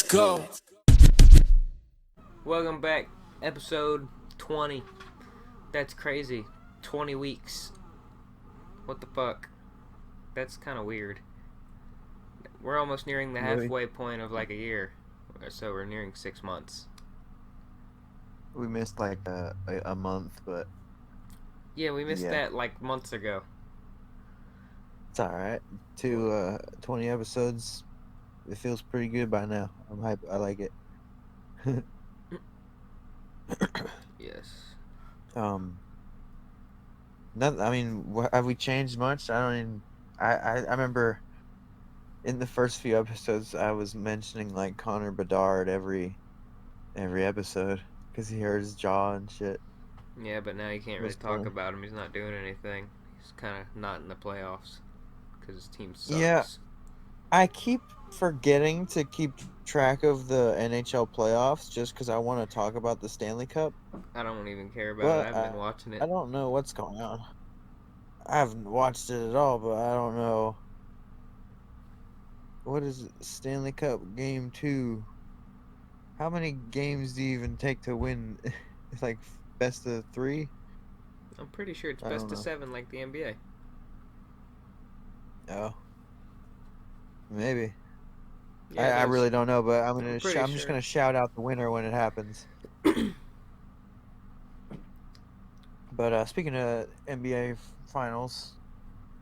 Go. Welcome back, episode 20. That's crazy. 20 weeks. What the fuck? That's kind of weird. We're almost nearing the Really? halfway point of like a year. So we're nearing 6 months. We missed like a month, but Yeah, we missed Yeah. that like months ago. it's all right. 20 episodes. It feels pretty good by now. I'm hype. I like it. Yes. I mean, have we changed much? I don't even. I remember in the first few episodes, I was mentioning like Connor Bedard every episode because he hurt his jaw and shit. Yeah, but now you can't really Was talk funny. about him. He's not doing anything. He's kind of not in the playoffs because his team sucks. Yeah. I keep forgetting to keep track of the NHL playoffs just because I want to talk about the Stanley Cup. I don't even care about But it. I've been watching it. I don't know what's going on. I haven't watched it at all, but I don't know. What is it? Stanley Cup Game 2? How many games do you even take to win? It's like best of 3? I'm pretty sure it's I best don't of know. 7 like the NBA. Oh, maybe. Yeah, I it is. really don't know, but I'm I'm pretty just sure. gonna shout out the winner when it happens. But speaking of NBA finals,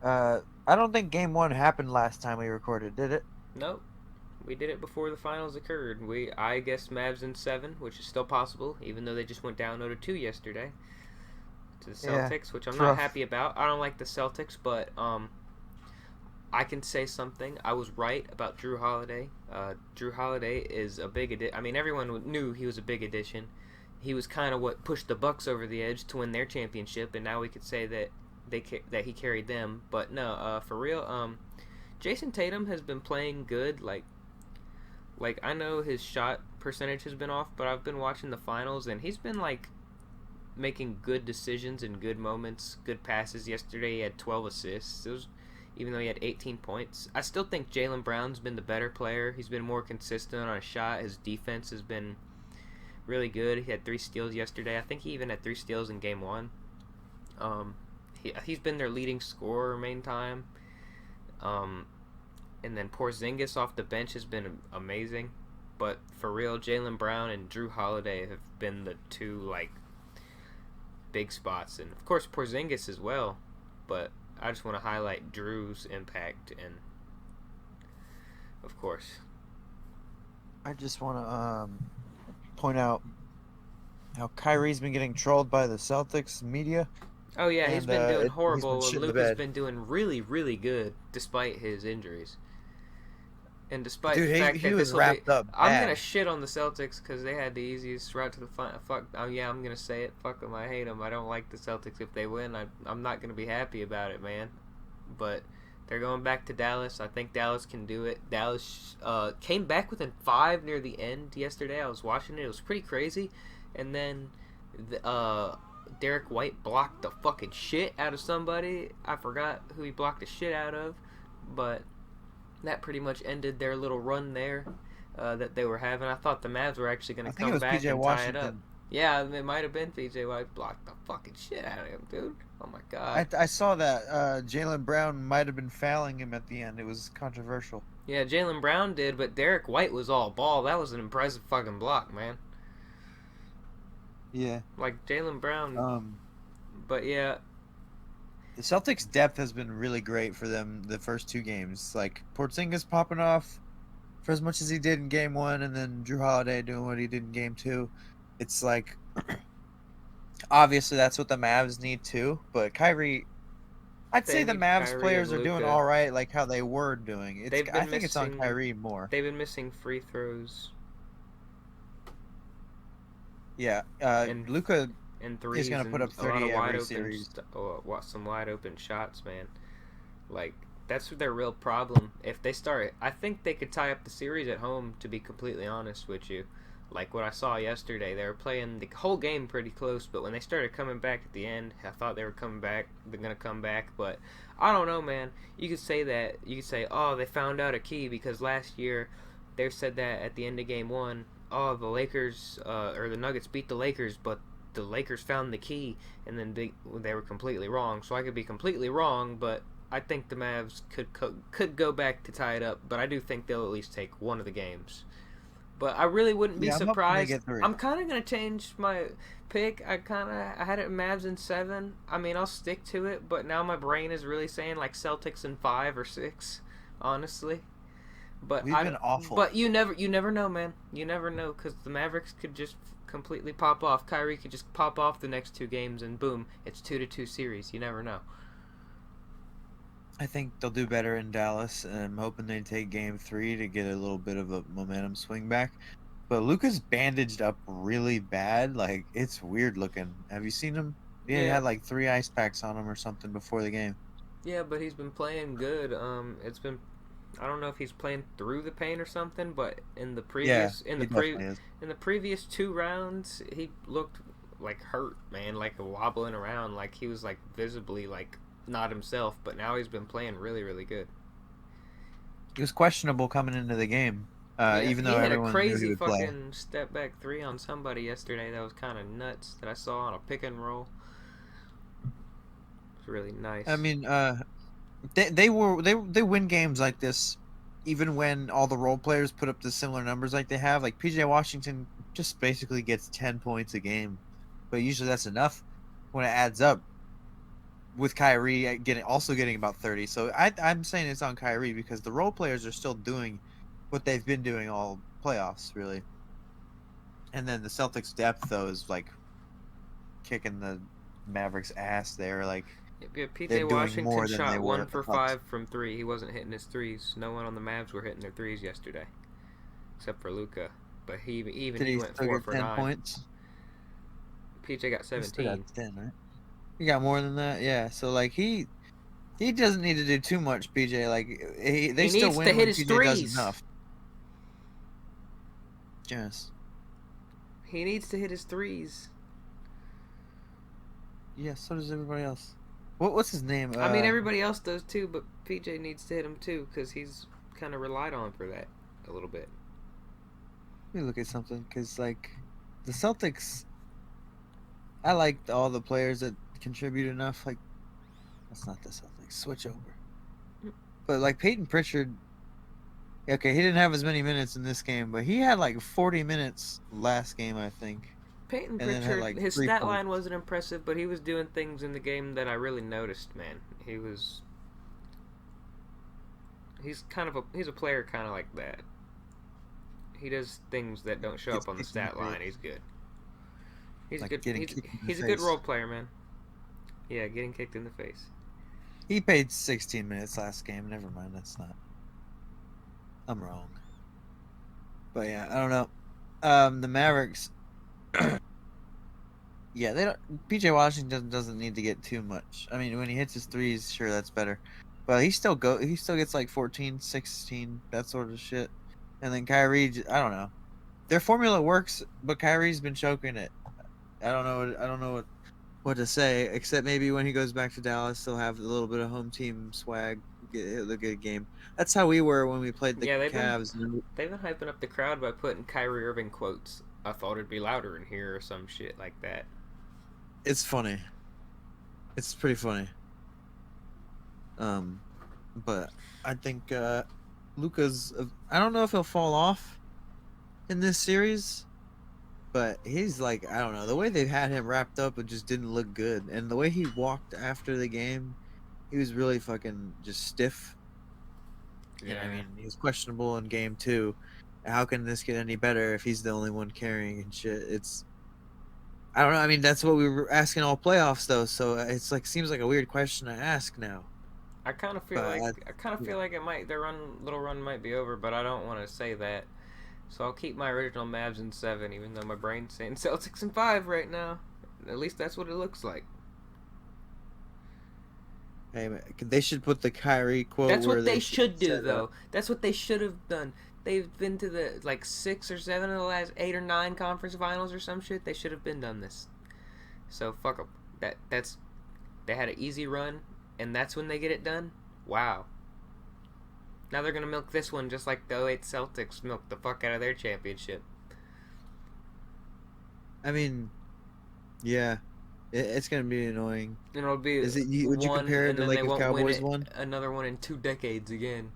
I don't think Game 1 happened last time we recorded, did it? Nope. We did it before the finals occurred. I guess Mavs in 7, which is still possible, even though they just went down 0-2 yesterday to the Yeah, Celtics, which I'm it's not rough. happy about. I don't like the Celtics, but I can say something. I was right about Drew Holiday. Drew Holiday is a big addition. I mean, everyone knew he was a big addition. He was kind of what pushed the Bucks over the edge to win their championship, and now we could say that that he carried them. But no, for real, Jason Tatum has been playing good. Like I know his shot percentage has been off, but I've been watching the finals and he's been like making good decisions in good moments, good passes. Yesterday he had 12 assists. Even though he had 18 points. I still think Jaylen Brown's been the better player. He's been more consistent on a shot. His defense has been really good. He had 3 steals yesterday. I think he even had 3 steals in game 1. He's been their leading scorer main time. And then Porzingis off the bench has been amazing. But for real, Jaylen Brown and Drew Holiday have been the two like big spots, and of course Porzingis as well. But I just want to highlight Drew's impact, and of course, I just want to point out how Kyrie's been getting trolled by the Celtics media. oh yeah, he's And been doing he's been horrible, and shitting the Luka's bed. been doing really, really good despite his injuries. And despite Dude, the fact he that was this will be, wrapped up I'm bad. gonna shit on the Celtics because they had the easiest route to the final. Fuck, oh yeah, I'm gonna say it. Fuck them. I hate them. I don't like the Celtics. If they win, I'm not gonna be happy about it, man. But they're going back to Dallas. I think Dallas can do it. Dallas came back within 5 near the end yesterday. I was watching it. It was pretty crazy. And then Derek White blocked the fucking shit out of somebody. I forgot who he blocked the shit out of, but that pretty much ended their little run there that they were having. I thought the Mavs were actually going I to think it come was back PJ and tie it up. Washington. Yeah, it might have been PJ White blocked the fucking shit out of him, dude. Oh my god. I saw that Jaylen Brown might have been fouling him at the end. It was controversial. Yeah, Jaylen Brown did, but Derek White was all ball. That was an impressive fucking block, man. Yeah. Like Jaylen Brown. But yeah, The Celtics' depth has been really great for them the first 2 games. Like Porzingis popping off for as much as he did in Game 1, and then Drew Holiday doing what he did in Game 2. It's like obviously that's what the Mavs need too. But Kyrie, I'd they say the need Mavs Kyrie players and are doing Luka. all right, like how they were doing. They've I been think it's on missing. Kyrie more. They've been missing free throws Yeah, and Luka and threes is gonna and put up a lot 30 of wide every open, series. some wide open shots, man. Like that's their real problem. If they start, I think they could tie up the series at home. To be completely honest with you, like what I saw yesterday, they were playing the whole game pretty close. But when they started coming back at the end, I thought they were coming back. They're gonna come back, but I don't know, man. You could say that. You could say, oh, they found out a key because last year they said that at the end of game one, oh, the Lakers or the Nuggets beat the Lakers, but the Lakers found the key, and then they were completely wrong. So I could be completely wrong, but I think the Mavs could go back to tie it up. But I do think they'll at least take one of the games. But I really wouldn't be Yeah, I'm hoping they surprised. get 3. I'm kind of gonna change my pick. I had it Mavs in 7. I mean, I'll stick to it, but now my brain is really saying like Celtics in 5 or 6, honestly. But We've been awful. But you never know, man. You never know because the Mavericks could just completely pop off. Kyrie could just pop off the next 2 games, and boom, it's 2-2 series. You never know. I think they'll do better in Dallas, and I'm hoping they take Game 3 to get a little bit of a momentum swing back. But Luka's bandaged up really bad. Like, it's weird looking. Have you seen him? He had like 3 ice packs on him or something before the game. Yeah, but he's been playing good. It's been, I don't know if he's playing through the pain or something, but in the previous in the previous 2 rounds, he looked like hurt, man, like wobbling around, like he was like visibly like not himself. But now he's been playing really, really good. He was questionable coming into the game, even though he had everyone a crazy knew he would fucking play. step back 3 on somebody yesterday that was kind of nuts that I saw on a pick and roll. It's really nice. I mean, they win games like this, even when all the role players put up the similar numbers like they have. Like PJ Washington just basically gets 10 points a game, but usually that's enough when it adds up. With Kyrie getting about 30, so I'm saying it's on Kyrie because the role players are still doing what they've been doing all playoffs, really. And then the Celtics' depth though is like kicking the Mavericks' ass. They're like PJ Washington shot 1 for Bucks. 5 from 3. He wasn't hitting his threes. No one on the Mavs were hitting their threes yesterday, except for Luka. But he went 4 for 9 points. PJ got 17. Got 10, right? He got more than that, yeah. So like he doesn't need to do too much, PJ. Like they still needs win to hit when his PJ threes. does enough. Yes. He needs to hit his threes. Yeah, so does everybody else. What's his name? I mean, everybody else does too, but PJ needs to hit him too because he's kind of relied on for that a little bit. Let me look at something because like the Celtics. I liked all the players that contribute enough. Like that's not the Celtics. Switch over. But like Peyton Pritchard. Okay, he didn't have as many minutes in this game, but he had like 40 minutes last game, I think. Peyton Pritchard, his stat line wasn't impressive, but he was doing things in the game that I really noticed, man. He's a player kind of like that. He does things that don't show up on the stat line. He's good. He's good. He's a good role player, man. Yeah, getting kicked in the face. He played 16 minutes last game. Never mind, that's not. I'm wrong. But yeah, I don't know. The Mavericks. Yeah, they don't. PJ Washington doesn't need to get too much. I mean, when he hits his threes, sure, that's better. But he still gets like 14, 16, that sort of shit. And then Kyrie, I don't know. Their formula works, but Kyrie's been choking it. I don't know what to say, except maybe when he goes back to Dallas, he'll have a little bit of home team swag. He'll get a game. That's how we were when we played the Cavs. They've been hyping up the crowd by putting Kyrie Irving quotes. I thought it'd be louder in here or some shit like that. It's funny. It's pretty funny. But I think Luka's. I don't know if he'll fall off in this series, but he's like, I don't know. The way they've had him wrapped up, it just didn't look good, and the way he walked after the game, he was really fucking just stiff. Yeah, I mean, he was questionable in game 2. How can this get any better if he's the only one carrying and shit? I don't know. I mean, that's what we were asking all playoffs, though. So it's like seems like a weird question to ask now. I kind of feel like it might their little run might be over, but I don't want to say that. So I'll keep my original Mavs in 7, even though my brain's saying Celtics in 5 right now. At least that's what it looks like. Hey, they should put the Kyrie quote. That's what they should do, though. That's what they should have done. They've been to the like 6 or 7 of the last 8 or 9 conference finals or some shit. They should have been done this. So fuck them. They had an easy run, and that's when they get it done. Wow. Now they're gonna milk this one just like the '08 Celtics milked the fuck out of their championship. I mean, yeah, it's gonna be annoying. And it'll be Is it? Would you one, compare it and to then they like if won't win Cowboys it won? another one in 2 decades again.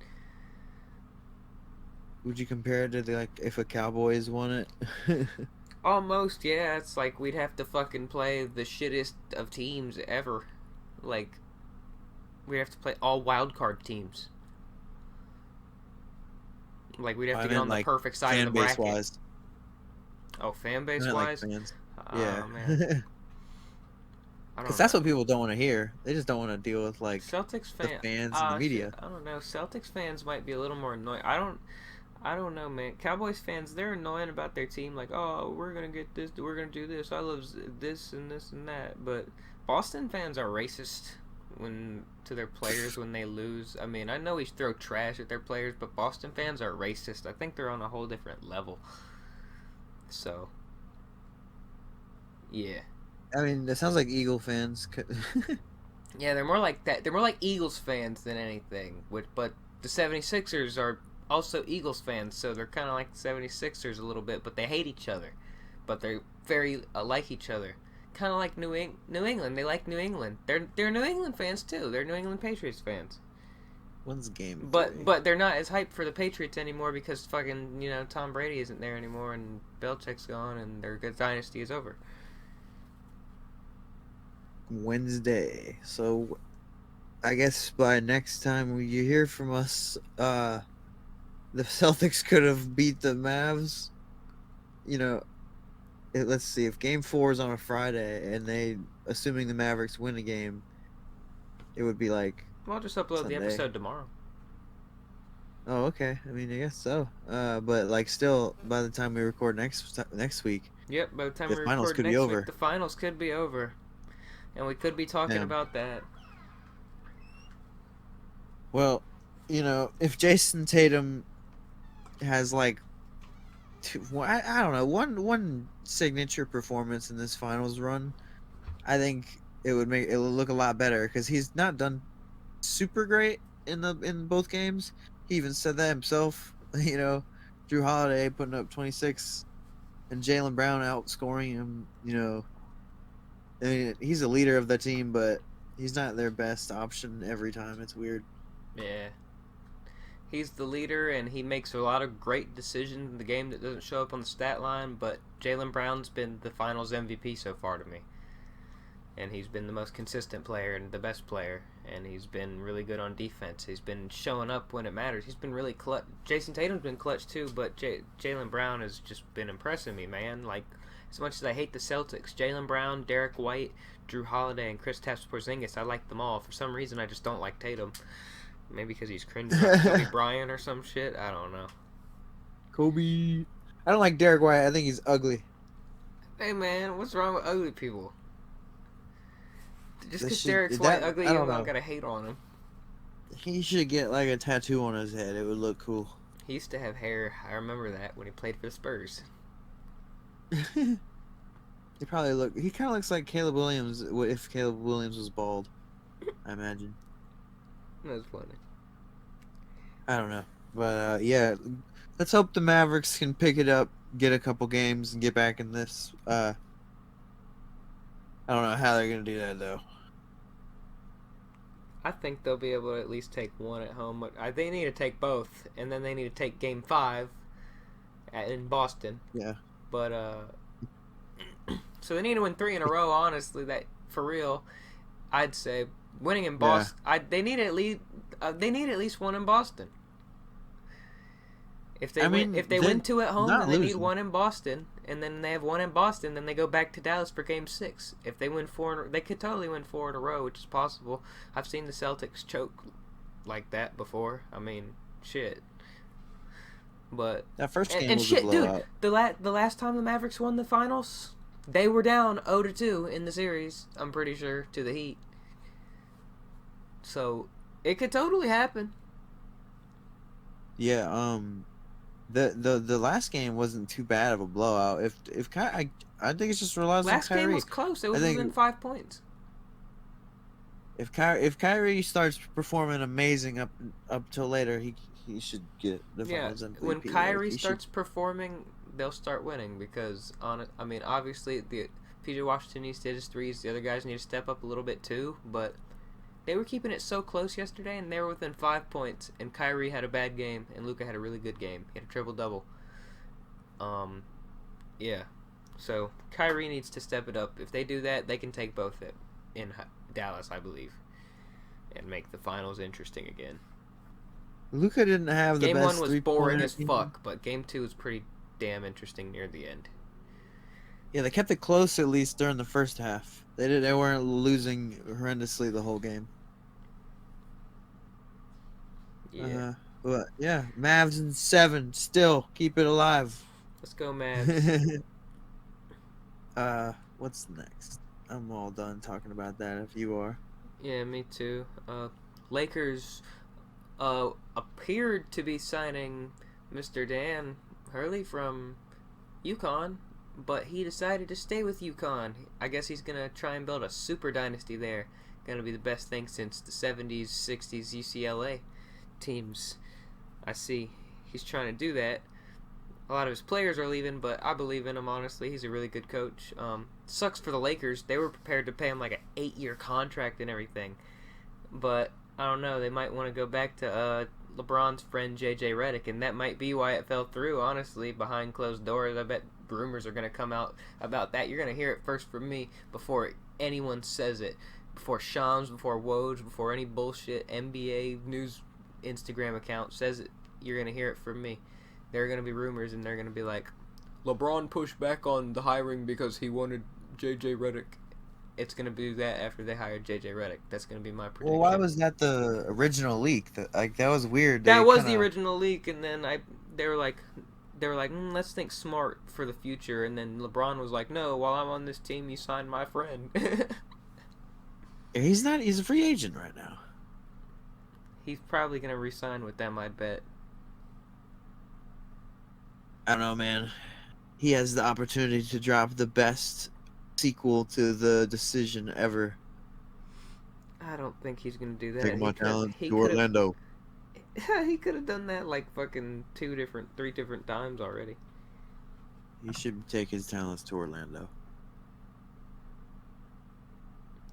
Would you compare it to like if a Cowboys won it? Almost, yeah. It's like we'd have to fucking play the shittest of teams ever. Like, we'd have to play all wild card teams. Like, we'd have to get on the like perfect side of fan the base bracket. wise. Oh, fan I base meant like wise? fans. Oh, Yeah. man. I Because don't that's know. what people don't want to hear. They just don't want to deal with like Celtics the fan. fans and the Shit. media. I don't know. Celtics fans might be a little more annoying. I don't know, man. Cowboys fans, they're annoying about their team. Like, oh, we're gonna get this. We're gonna do this. I love this and this and that. But Boston fans are racist to their players when they lose. I mean, I know we throw trash at their players, but Boston fans are racist. I think they're on a whole different level. So, yeah. I mean, it sounds like Eagle fans. Yeah, they're more like that. They're more like Eagles fans than anything. But the 76ers are also Eagles fans, so they're kind of like the 76ers a little bit, but they hate each other. But they're very like each other. Kind of like New England. They like New England. They're New England fans too. They're New England Patriots fans. When's game? But they're not as hyped for the Patriots anymore because fucking Tom Brady isn't there anymore and Belichick's gone and their good dynasty is over. Wednesday. So I guess by next time you hear from us, the Celtics could have beat the Mavs. Let's see, if game 4 is on a Friday and assuming the Mavericks win a game, it would be like Well, I'll just upload Sunday. the episode tomorrow. Oh, okay. I mean, I guess so. But like, still, by the time we record next week, Yep, by the time the we finals record could be next over. week, the finals could be over. And we could be talking about that. Well, if Jason Tatum has like I don't know, one signature performance in this finals run, I think it would look a lot better because he's not done super great in both games. He even said that himself. Drew Holiday putting up 26 and Jaylen Brown outscoring him. I mean, he's a leader of the team, but he's not their best option every time. It's weird. Yeah. He's the leader, and he makes a lot of great decisions in the game that doesn't show up on the stat line, but Jaylen Brown's been the finals MVP so far to me. And he's been the most consistent player and the best player, and he's been really good on defense. He's been showing up when it matters. He's been really clutch. Jason Tatum's been clutch too, but Jaylen Brown has just been impressing me, man. Like, as much as I hate the Celtics, Jaylen Brown, Derek White, Drew Holiday, and Kristaps Porzingis, I like them all. For some reason, I just don't like Tatum. Maybe because he's cringy on Kobe Bryant or some shit. I don't know. Kobe. I don't like Derek White. I think he's ugly. Hey, man, what's wrong with ugly people? Just because Derek's white ugly, you don't gotta hate on him. He should get like a tattoo on his head. It would look cool. He used to have hair. I remember that when he played for the Spurs. He kind of looks like Caleb Williams if Caleb Williams was bald. I imagine. That's funny. I don't know, but yeah, let's hope the Mavericks can pick it up, get a couple games, and get back in this. I don't know how they're gonna do that though. I think they'll be able to at least take one at home. They need to take both, and then they need to take Game 5 in Boston. Yeah. But so they need to win 3 in a row. Honestly, that for real, I'd say winning in Boston. Yeah. They need at least one in Boston. If they win 2 at home, then they need one in Boston, and then they have one in Boston. Then they go back to Dallas for Game 6. If they win 4, they could totally win 4 in a row, which is possible. I've seen the Celtics choke like that before. I mean, shit. But that first game was a blowout. Dude, the last time the Mavericks won the finals, they were down 0-2 in the series. I'm pretty sure to the Heat. So it could totally happen. Yeah. The last game wasn't too bad of a blowout. I think it's just relies on Kyrie. Last game was close. It was within 5 points. If Kyrie starts performing amazing up till later, he should get the Yeah, Finals when MVP. Like Kyrie he should. starts performing, they'll start winning because obviously the PJ Washington needs to hit his threes. The other guys need to step up a little bit too, but they were keeping it so close yesterday, and they were within 5 points. And Kyrie had a bad game, and Luka had a really good game. He had a triple double. Yeah. So Kyrie needs to step it up. If they do that, they can take both in Dallas, I believe, and make the finals interesting again. Luka didn't have the Game best 1 was boring as team. fuck, but Game 2 was pretty damn interesting near the end. Yeah, they kept it close at least during the first half. They weren't losing horrendously the whole game. Yeah. But yeah, Mavs in 7 still keep it alive. Let's go, Mavs. What's next? I'm all done talking about that. If you are. Yeah, me too. Lakers appeared to be signing Mr. Dan Hurley from UConn, but he decided to stay with UConn. I guess he's going to try and build a super dynasty there. Going to be the best thing since the 70s, 60s UCLA teams. I see he's trying to do that. A lot of his players are leaving, but I believe in him, honestly. He's a really good coach. Sucks for the Lakers. They were prepared to pay him like an 8-year contract and everything. But, I don't know, they might want to go back to LeBron's friend J.J. Redick, and that might be why it fell through, honestly, behind closed doors. I bet rumors are going to come out about that. You're going to hear it first from me before anyone says it. Before Shams, before Woj, before any bullshit NBA news Instagram account says it. You're going to hear it from me. There are going to be rumors, and they're going to be like, LeBron pushed back on the hiring because he wanted J.J. Redick. It's going to be that after they hired J.J. Redick. That's going to be my prediction. Well, why was that the original leak? That was weird. That was the original leak, and then they were like, let's think smart for the future. And then LeBron was like, no, while I'm on this team, you signed my friend. He's not. He's a free agent right now. He's probably going to re-sign with them, I'd bet. I don't know, man. He has the opportunity to drop the best sequel to The Decision ever. I don't think he's going to do that. Take my talent to Orlando. He could have done that like fucking 3 different times already. He should take his talents to Orlando.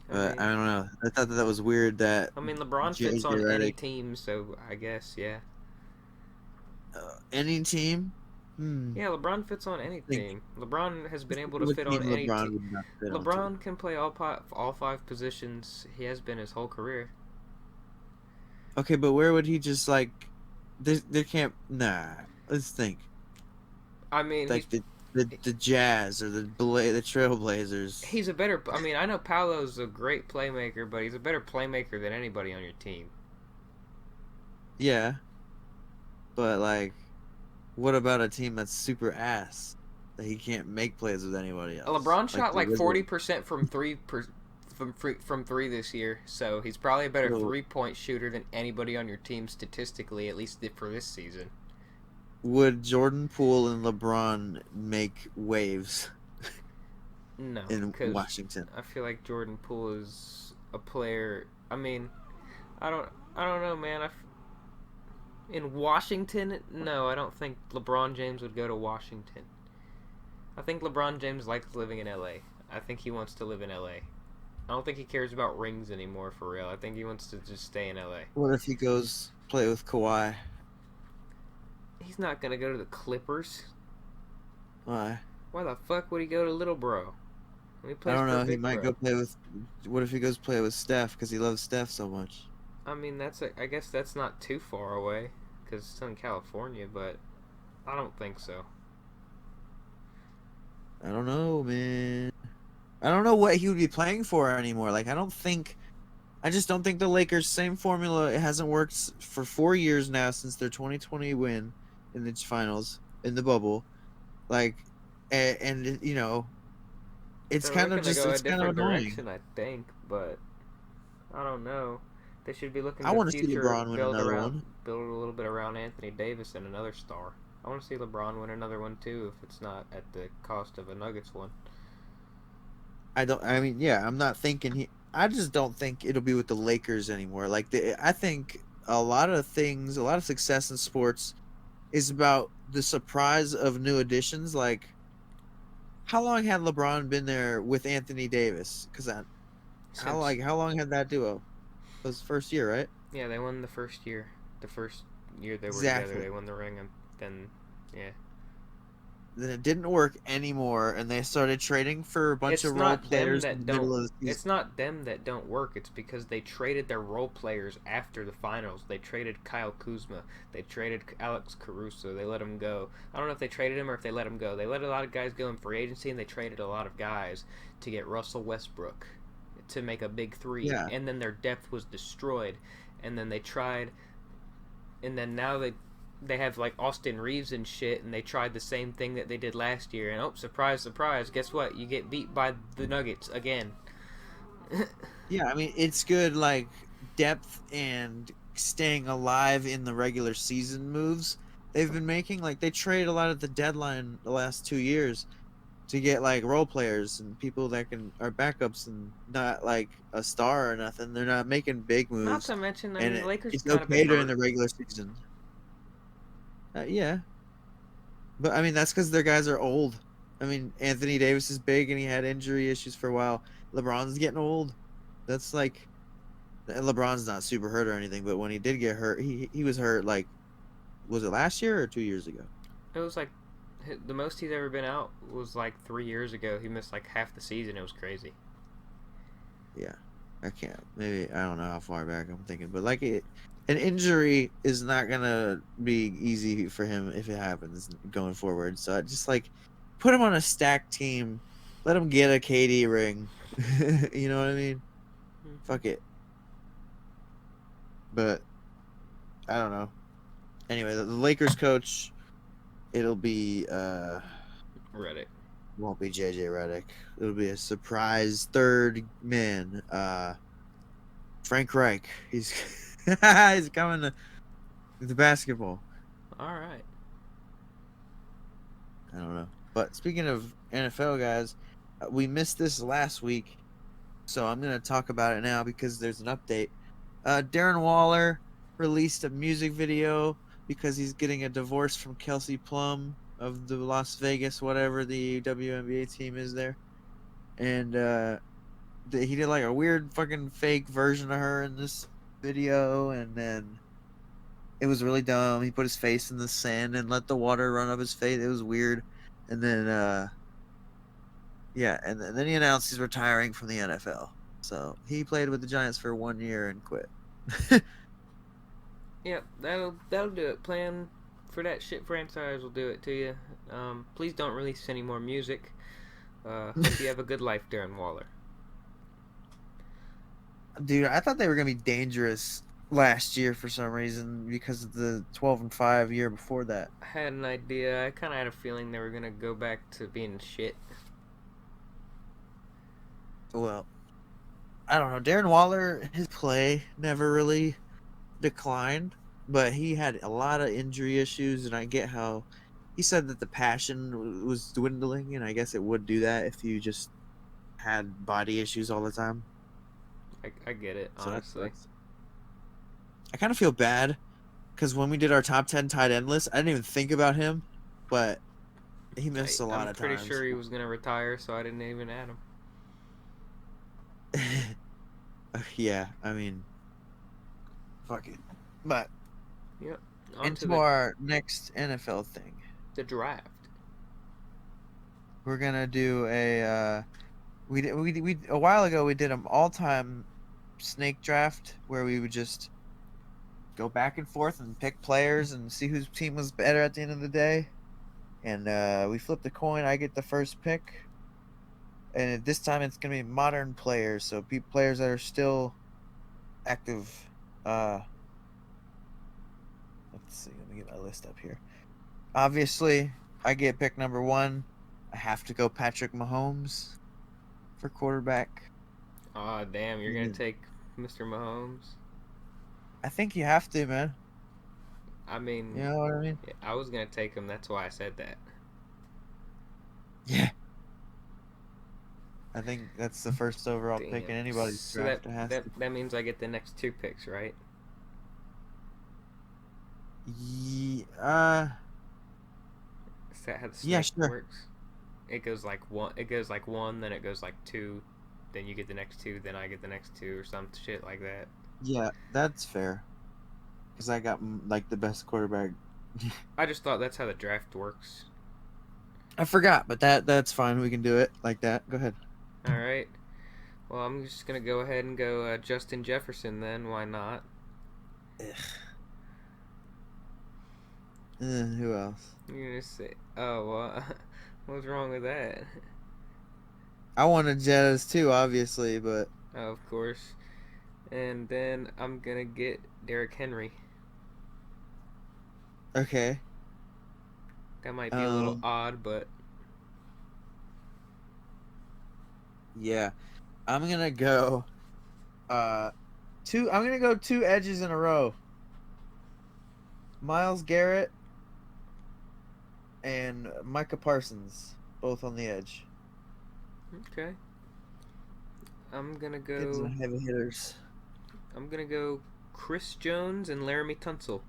But I don't know. I thought that was weird that... LeBron fits on any team, so I guess, yeah. Any team? Yeah, LeBron fits on any team. LeBron has been able to fit on any team. LeBron can play all 5 positions. He has been his whole career. Okay, but where would he just like? There can't. Nah. Let's think. I mean, like the Jazz or the Trailblazers. He's a better. I mean, I know Paolo's a great playmaker, but he's a better playmaker than anybody on your team. Yeah. But like, what about a team that's super ass that he can't make plays with anybody else? LeBron shot like 40% from three this year, so he's probably a better 3-point shooter than anybody on your team statistically, at least for this season. Would Jordan Poole and LeBron make waves? No, in Washington. I feel like Jordan Poole is a player. I mean, I don't know, man. In Washington, no, I don't think LeBron James would go to Washington. I think LeBron James likes living in LA. I think he wants to live in LA. I don't think he cares about rings anymore, for real. I think he wants to just stay in LA. What if he goes play with Kawhi? He's not going to go to the Clippers. Why? Why the fuck would he go to Little Bro? I don't know. He might go play with... What if he goes play with Steph because he loves Steph so much? I mean, I guess that's not too far away because it's in California, but I don't think so. I don't know, man. I don't know what he would be playing for anymore. Like, I just don't think the Lakers' same formula. It hasn't worked for 4 years now since their 2020 win in the finals in the bubble. Like, and you know, it's kind of just it's kind of annoying. Direction, I think, but I don't know. They should be looking. I want to see LeBron win another one. Build a little bit around Anthony Davis and another star. I want to see LeBron win another one too, if it's not at the cost of a Nuggets one. I'm not thinking I just don't think it'll be with the Lakers anymore. Like, I think a lot of things, a lot of success in sports is about the surprise of new additions. Like, how long had LeBron been there with Anthony Davis? Because Since how long had that duo? It was first year, right? yeah, they won the first year. The first year they were together, Exactly. they won the ring, and then yeah. Then it didn't work anymore, and they started trading for a bunch It's of role not them players in that the don't. middle of the It's season. not them that don't work. It's because they traded their role players after the finals. They traded Kyle Kuzma. They traded Alex Caruso. They let him go. I don't know if they traded him or if they let him go. They let a lot of guys go in free agency, and they traded a lot of guys to get Russell Westbrook to make a big three. Yeah, And then their depth was destroyed. And then they tried. And then now they have like Austin Reeves and shit, and they tried the same thing that they did last year. And oh, surprise, surprise! Guess what? You get beat by the Nuggets again. yeah. I mean, it's good, like depth and staying alive in the regular season moves they've been making. Like they trade a lot at the deadline the last 2 years to get like role players and people that can are backups and not like a star or nothing. They're not making big Not moves, to mention, I and mean, the Lakers it's kind of been okay during hurt. the regular season. Yeah, but I mean that's because their guys are old. I mean Anthony Davis is big and he had injury issues for a while. LeBron's getting old. That's like and LeBron's not super hurt or anything, but when he did get hurt, he was hurt like was it last year or 2 years ago? It was like the most he's ever been out was like 3 years ago. He missed like half the season. It was crazy. Yeah, I can't. Maybe I don't know how far back I'm thinking, but like an injury is not gonna be easy for him if it happens going forward. So I just like put him on a stacked team, let him get a KD ring. You know what I mean? Fuck it. But I don't know. Anyway, the Lakers coach, it'll be Reddick. won't be JJ Redick. It'll be a surprise third man. Frank Reich. He's he's coming to the basketball. All right. I don't know. But speaking of NFL guys, we missed this last week, so I'm gonna talk about it now because there's an update. Darren Waller released a music video because he's getting a divorce from Kelsey Plum of the Las Vegas, whatever the WNBA team is there, and he did like a weird fucking fake version of her in this video, and then it was really dumb. He put his face in the sand and let the water run up his face. It was weird, and then yeah, and then he announced he's retiring from the NFL. So he played with the Giants for 1 year and quit. Yep, that'll do it. Plan for that shit franchise will do it to you. Please don't release any more music. Hope you have a good life, Darren Waller. Dude, I thought they were gonna be dangerous last year for some reason because of the 12-5 year before that. I had an idea. I kind of had a feeling they were gonna go back to being shit. Well, I don't know. Darren Waller, his play never really declined, but he had a lot of injury issues, and I get how he said that the passion was dwindling, and I guess it would do that if you just had body issues all the time. I get it, So that honestly. sucks. I kind of feel bad because when we did our top 10 tight end list, I didn't even think about him, but he missed a lot I'm of pretty times. sure he was gonna retire, so I didn't even add him. Yeah, I mean, fuck it. But Yep. On to into our next NFL thing, the draft. we're gonna do a we a while ago we did an all-time snake draft where we would just go back and forth and pick players and see whose team was better at the end of the day. And we flipped a coin. I get the first pick, and this time it's gonna be modern players, so players that are still active. Let's see. Let me get my list up here. Obviously, I get pick number one. I have to go Patrick Mahomes for quarterback. Aw, damn, you're gonna take Mr. Mahomes. I think you have to, man. I mean, You know what I mean? I was gonna take him. That's why I said that. Yeah. I think that's the first overall pick in Damn. anybody's So draft. It has to. that means I get the next two picks, right? Is that how the Yeah, snake sure. works? It goes like one. It goes like one, then it goes like two, then you get the next two, then I get the next two, or some shit like that. Yeah, that's fair. Because I got like the best quarterback. I just thought that's how the draft works. I forgot, but that's fine. We can do it like that. Go ahead. All right. Well, I'm just gonna go ahead and go Justin Jefferson then. Why not? Ugh. Who else? You're gonna say, oh, well, what's wrong with that? I wanted Jettas too, obviously, but Oh, of course. And then I'm gonna get Derrick Henry. okay. That might be a little Um, odd, but yeah, I'm gonna go. Two. I'm gonna go two edges in a row. Miles Garrett and Micah Parsons, both on the edge. okay. I'm gonna Getting some go. heavy hitters. I'm gonna go Chris Jones and Laramie Tunsil.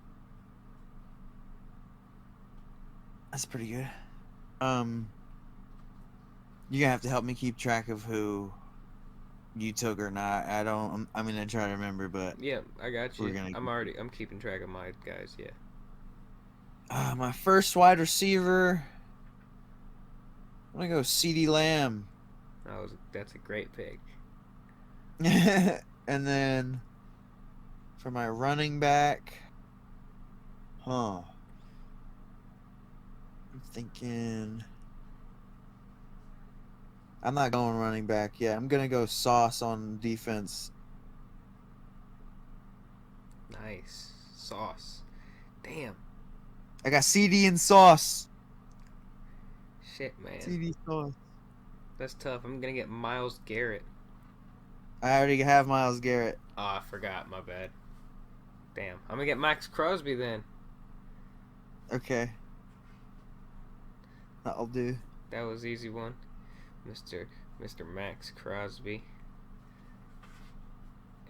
That's pretty good. Um, you're gonna have to help me keep track of who you took or not. I don't. I'm gonna try to remember, but Yeah, I got we're you. gonna. I'm keeping track of my guys. Yeah. My first wide receiver. I'm gonna go C.D. Lamb, That's a great pick. and then for my running back, I'm thinking. I'm not going running back yet. I'm gonna go Sauce on defense. Nice sauce. Damn. I got CD and Sauce. Shit, man. CD Sauce. That's tough. I'm gonna get Miles Garrett. I already have Miles Garrett. Oh, I forgot. My bad. Damn. I'm gonna get Max Crosby then. Okay, that'll do. That was easy one. Mister Mister Max Crosby.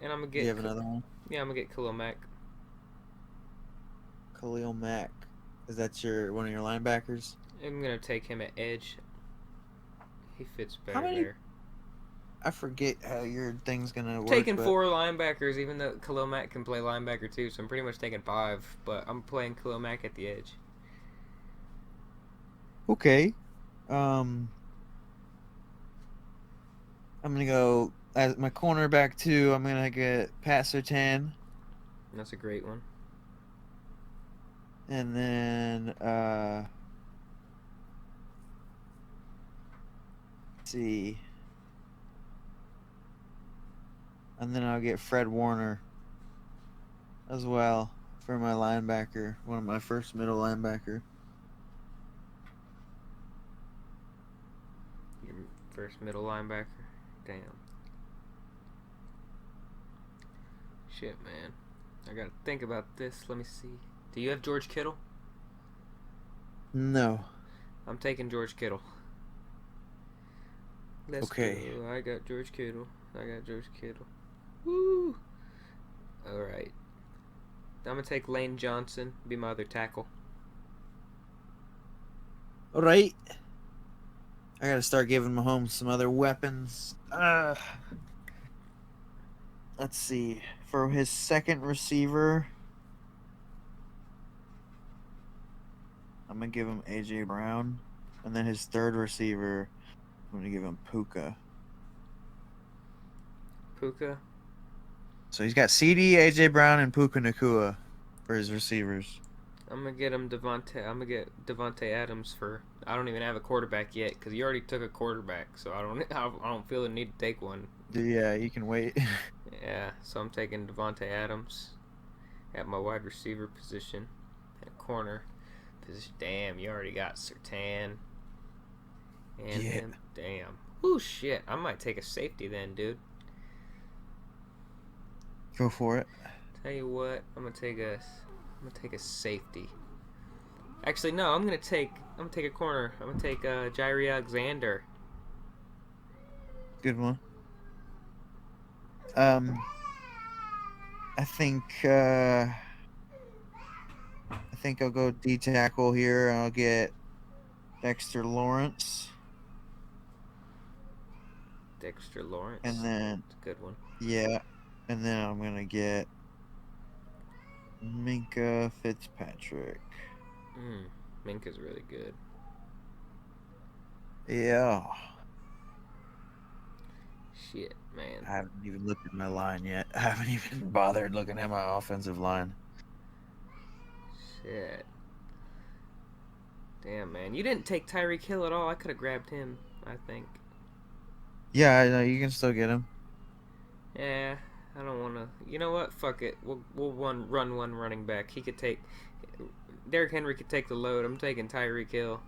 And I'm gonna Do you get have another one? yeah. I'm gonna get Khalil Mack. Khalil Mack. Is that your one of your linebackers? I'm gonna take him at edge. He fits How better many? there. I forget how your thing's gonna work, Taking but four linebackers, even though Khalil Mack can play linebacker too, so I'm pretty much taking five. But I'm playing Khalil Mack at the edge. okay. I'm gonna go as my cornerback too. I'm gonna get Pat Surtain, That's a great one. and then let's see, and then I'll get Fred Warner as well for my linebacker, one of my first middle linebacker. Your first middle linebacker. Damn. Shit, man. I gotta think about this. Let me see. Do you have George Kittle? No. I'm taking George Kittle. Let's Okay. go. I got George Kittle. I got George Kittle. Woo! Alright. I'm gonna take Lane Johnson, be my other tackle. All right. I gotta start giving Mahomes some other weapons. Let's see. For his second receiver, I'm gonna give him AJ Brown, and then his third receiver, I'm gonna give him Puka. Puka. So he's got CD, AJ Brown, and Puka Nakua for his receivers. I'm gonna get him Devontae. I'm gonna get Devontae Adams for. I don't even have a quarterback yet because you already took a quarterback, so I don't. I don't feel the need to take one. Yeah, you can wait. Yeah, so I'm taking Devontae Adams at my wide receiver position and corner position. Damn, you already got Sertan and Yeah. him. Damn. Oh shit! I might take a safety then, dude. Go for it. Tell you what, I'm gonna take a safety. Actually, no, I'm gonna take a corner. I'm gonna take Jairi Alexander. Good one. I think I think I'll go D tackle here. I'll get Dexter Lawrence, Dexter and Lawrence. then It's a good one. yeah, and then I'm gonna get Minka Fitzpatrick. Minka's really good. Yeah, Shit, man. I haven't even looked at my line yet. I haven't even bothered looking at my offensive line. Shit. Damn, man. You didn't take Tyreek Hill at all. I could have grabbed him, I think. Yeah, I know you can still get him. Yeah, I don't want to. You know what? Fuck it. We'll run one running back. He could take. Derrick Henry could take the load. I'm taking Tyreek Hill.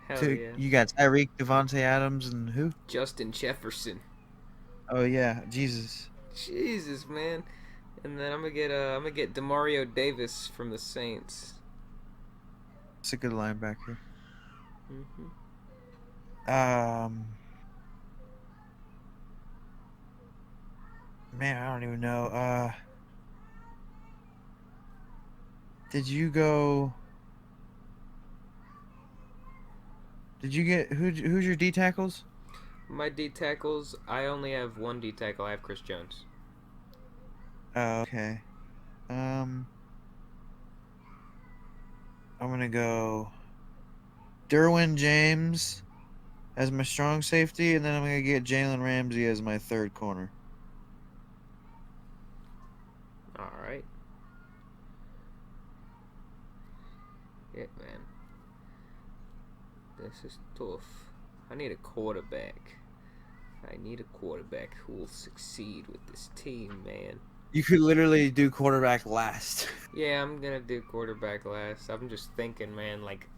Hell Two, yeah. you got Tyreek, Devontae Adams, and who? Justin Jefferson. Oh yeah, Jesus. Jesus, man. And then I'm gonna get Demario Davis from the Saints. It's a good linebacker. hmm Um, man, I don't even know. Did you go? Did you get who's your D tackles? My D tackles. I only have one D tackle. I have Chris Jones. Oh, okay. I'm gonna go Derwin James as my strong safety, and then I'm gonna get Jalen Ramsey as my third corner. All right. Yeah, man. This is tough. I need a quarterback. I need a quarterback who will succeed with this team, man. You could literally do quarterback last. Yeah, I'm gonna do quarterback last. I'm just thinking, man. Like,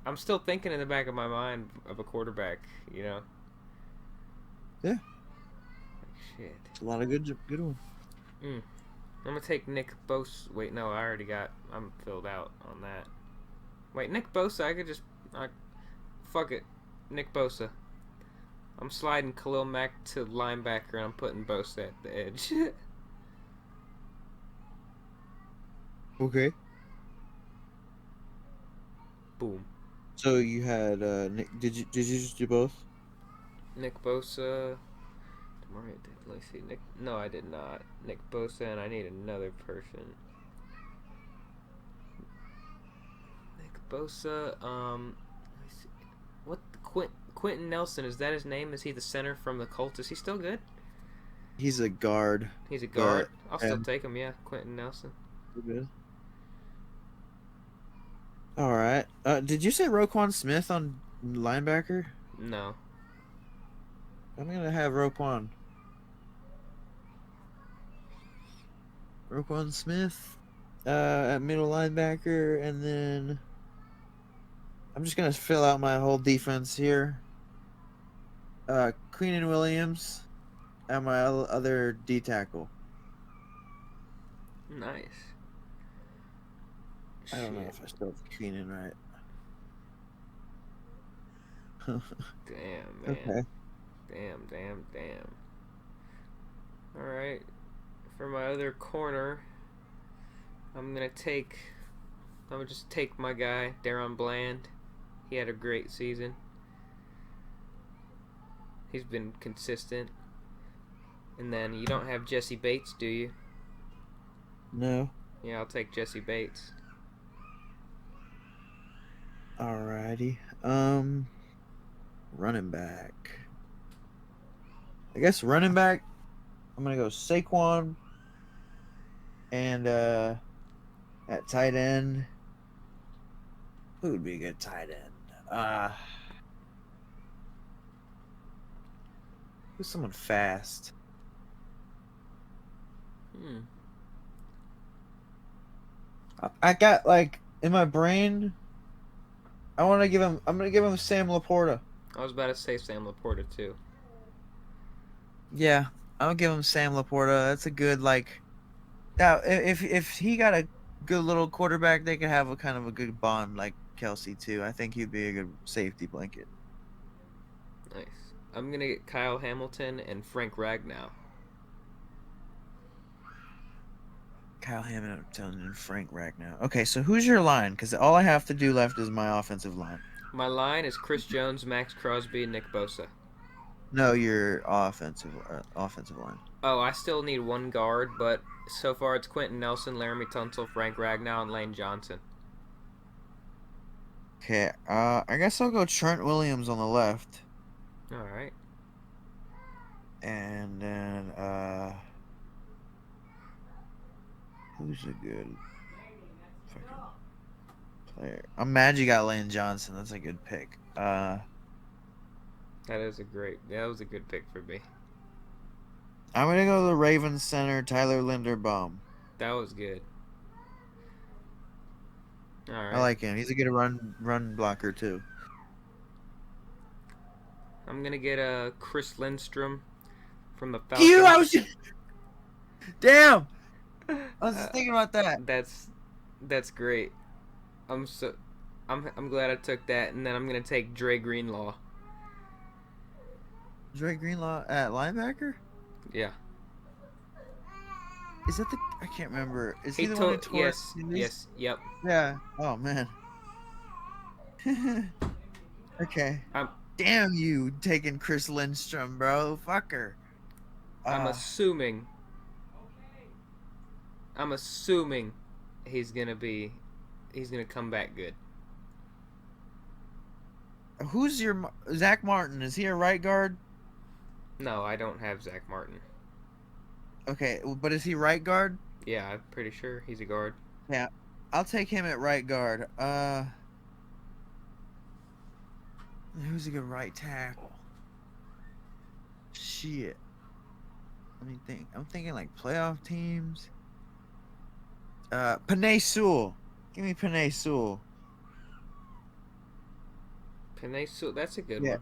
I'm still thinking in the back of my mind of a quarterback. You know. Yeah, Like, shit. it's a lot of good ones. I'm gonna take Nick Bosa. Wait, no, I already got. I'm filled out on that. Wait, Nick Bosa. I could just. Fuck it, Nick Bosa. I'm sliding Khalil Mack to linebacker, and I'm putting Bosa at the edge. Okay. Boom. So you had Nick, did you just do both? Nick Bosa. Demario did. Let's see. Nick. No, I did not. Nick Bosa, and I need another person. Nick Bosa. Let's see. What Quentin Nelson, is that his name? Is he the center from the Colts? Is he still good? He's a guard, He's a but guard. I'll still take him. Yeah, Quentin Nelson. good. All right. Did you say Roquan Smith on linebacker? No. I'm gonna have Roquan. Roquan Smith, at middle linebacker, and then I'm just gonna fill out my whole defense here. Queenan Williams at my other D tackle. Nice. I don't know Shit. if I spelled Queenan right. Damn, man. Okay. Damn. Alright. For my other corner, I'm gonna just take my guy, Darren Bland. He had a great season. He's been consistent. And then you don't have Jesse Bates, do you? No. Yeah, I'll take Jesse Bates. Alrighty. Running back. I guess running back. I'm gonna go Saquon, and at tight end, who would be a good tight end? Who's someone fast? I got like in my brain. I'm gonna give him Sam Laporta. I was about to say Sam Laporta too. Yeah, I'm gonna give him Sam Laporta. That's a good like. Now, if he got a good little quarterback, they could have a kind of a good bond like Kelsey too. I think he'd be a good safety blanket. Nice. I'm gonna get Kyle Hamilton and Frank Ragnow. Kyle Hamilton and Frank Ragnow. Okay, so who's your line? Because all I have to do left is my offensive line. My line is Chris Jones, Max Crosby, and Nick Bosa. No, your offensive line. Oh, I still need one guard, but so far it's Quentin Nelson, Laramie Tunsil, Frank Ragnow, and Lane Johnson. Okay, I guess I'll go Trent Williams on the left, All right. and then who's a good fucking player? I'm mad you got Lane Johnson. That's a good pick. That was a good pick for me. I'm gonna go to the Ravens center, Tyler Linderbaum. That was good. All right. I like him. He's a good run blocker too. I'm gonna get a Chris Lindstrom from the Falcons. I was just... Damn. I was just thinking about that. That's great. I'm glad I took that, and then I'm gonna take Dre Greenlaw. Dre Greenlaw at linebacker? Yeah. Is that the? I can't remember. Is he the one who tore? Yes. Yep. Yeah. Oh man. Okay. Damn you taking Chris Lindstrom, bro. Fucker. I'm assuming he's gonna come back good. Who's your Zach Martin? Is he a right guard? No, I don't have Zach Martin. Okay, but is he right guard? Yeah, I'm pretty sure he's a guard. Yeah, I'll take him at right guard. Who's a good right tackle? Shit. Let me think. I'm thinking like playoff teams. Penei Sewell. Give me Penei Sewell. Penei Sewell, that's a good one.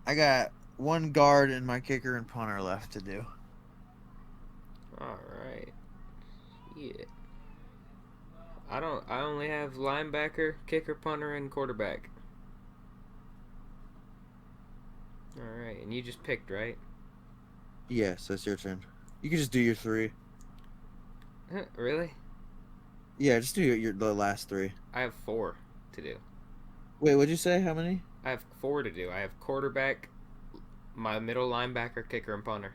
I got one guard and my kicker and punter left to do. All right. Yeah. I only have linebacker, kicker, punter, and quarterback. All right, and you just picked, right? Yes, that's your turn. You can just do your three. Really? Yeah, just do the last three. I have 4 to do. Wait, what'd you say? How many? I have 4 to do. I have quarterback, my middle linebacker, kicker, and punter.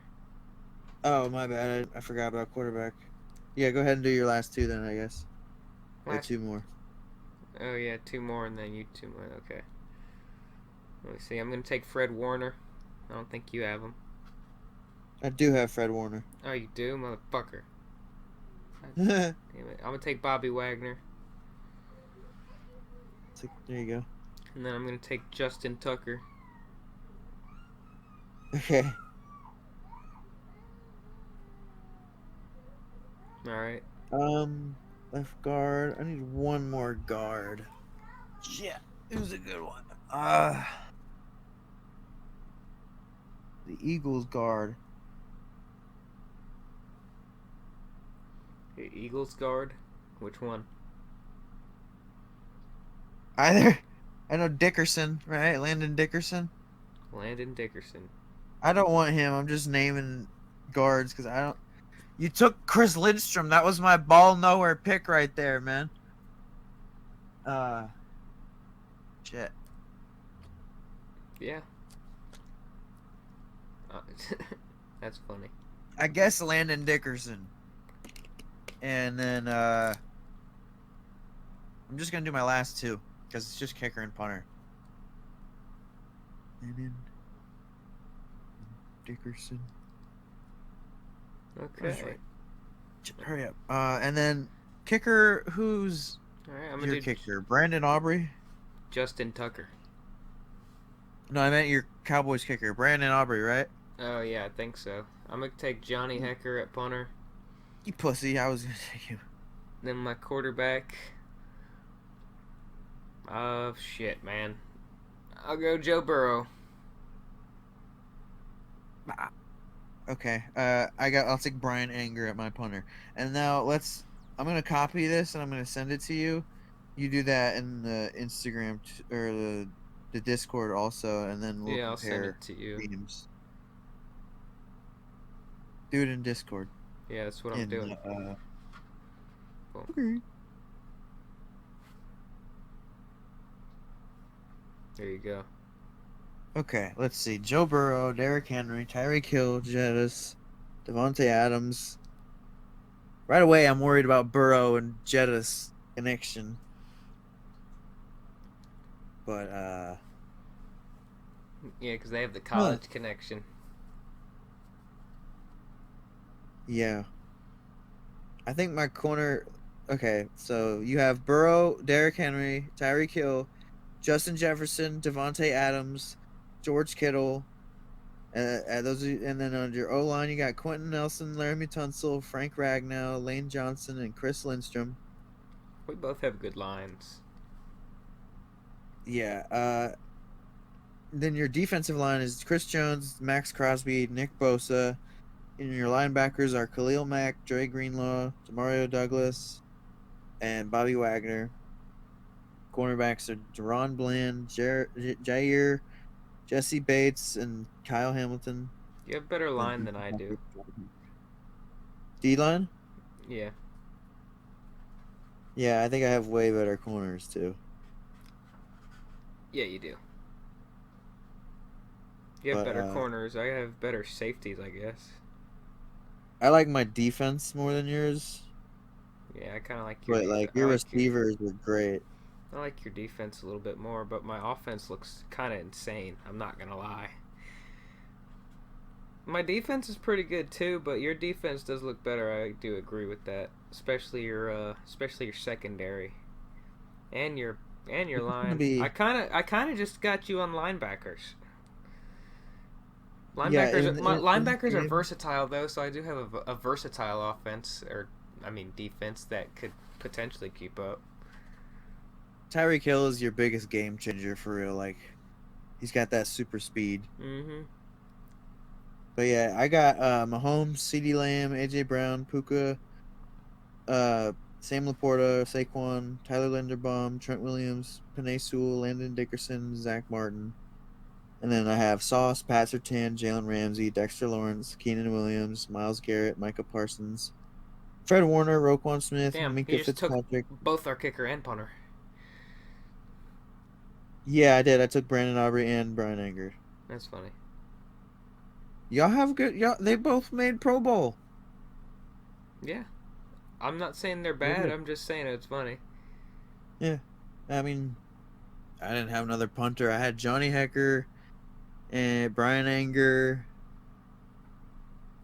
Oh, my bad. I forgot about quarterback. Yeah, go ahead and do your last 2 then, I guess. Or 2 more. Oh, yeah, 2 more, and then you 2 more. Okay. Let me see. I'm going to take Fred Warner. I don't think you have him. I do have Fred Warner. Oh, you do? Motherfucker. Damn it. I'm going to take Bobby Wagner. There you go. And then I'm going to take Justin Tucker. Okay. Alright. Left guard. I need one more guard. Shit. Who's a good one? The Eagles guard. The Eagles guard? Which one? I know Dickerson, right? Landon Dickerson. Landon Dickerson. I don't want him. I'm just naming guards because I don't. You took Chris Lindstrom. That was my ball nowhere pick right there, man. Shit. Yeah. That's funny. I guess Landon Dickerson. And then I'm just gonna do my last 2 because it's just kicker and punter. And then Dickerson. Okay. Right. Hurry up. And then kicker. Who's your kicker? Brandon Aubrey. Justin Tucker. No, I meant your Cowboys kicker, Brandon Aubrey, right? Oh yeah, I think so. I'm gonna take Johnny Hecker at punter. You pussy! I was gonna take him. Then my quarterback. Shit, man. I'll go Joe Burrow. Okay. I'll take Brian Anger at my punter. And now I'm gonna copy this and I'm gonna send it to you. You do that in the Instagram or the Discord also, and then we'll compare I'll send it to you. Teams. Do it in Discord. Yeah, that's what I'm doing. Boom. Okay. There you go. Okay, let's see. Joe Burrow, Derrick Henry, Tyreek Hill, Jettis, Devontae Adams. Right away, I'm worried about Burrow and Jettis connection. But, Yeah, because they have the huh. college connection. Yeah. I think my corner. Okay, so you have Burrow, Derrick Henry, Tyreek Hill, Justin Jefferson, Devontae Adams, George Kittle. And then on your O line, you got Quentin Nelson, Laramie Tunsil, Frank Ragnow, Lane Johnson, and Chris Lindstrom. We both have good lines. Yeah. Then your defensive line is Chris Jones, Max Crosby, Nick Bosa. And your linebackers are Khalil Mack, Dre Greenlaw, Demario Douglas, and Bobby Wagner. Cornerbacks are Deron Bland, Jair, Jesse Bates, and Kyle Hamilton. You have better line And than I do. D line? Yeah. Yeah, I think I have way better corners too. Yeah, you do. You have But better corners. I have better safeties, I guess. I like my defense more than yours. Yeah, I kind of like your But like I your like your receivers were great. I like your defense a little bit more, but my offense looks kind of insane. I'm not gonna lie. My defense is pretty good too, but your defense does look better. I do agree with that, especially your secondary, and your It's gonna line. be I kind of just got you on linebackers. yeah. In this Linebackers are game, versatile though, so I do have a versatile offense, or I mean defense that could potentially keep up. Tyreek Hill is your biggest game changer for real. Like he's got that super speed. Mm-hmm. But yeah, I got Mahomes, CeeDee Lamb, AJ Brown, Puka, Sam Laporta, Saquon, Tyler Linderbaum, Trent Williams, Penei Sewell, Landon Dickerson, Zach Martin. And then I have Sauce, Pat Surtain, Jalen Ramsey, Dexter Lawrence, Keenan Williams, Miles Garrett, Micah Parsons, Fred Warner, Roquan Smith, Damn, Minka he just took Fitzpatrick. both our kicker and punter. Yeah, I did. I took Brandon Aubrey and Brian Anger. That's funny. Y'all have good. Y'all, they both made Pro Bowl. Yeah, I'm not saying they're They're bad. good. I'm just saying it's funny. Yeah, I mean, I didn't have another punter. I had Johnny Hecker and Brian Anger.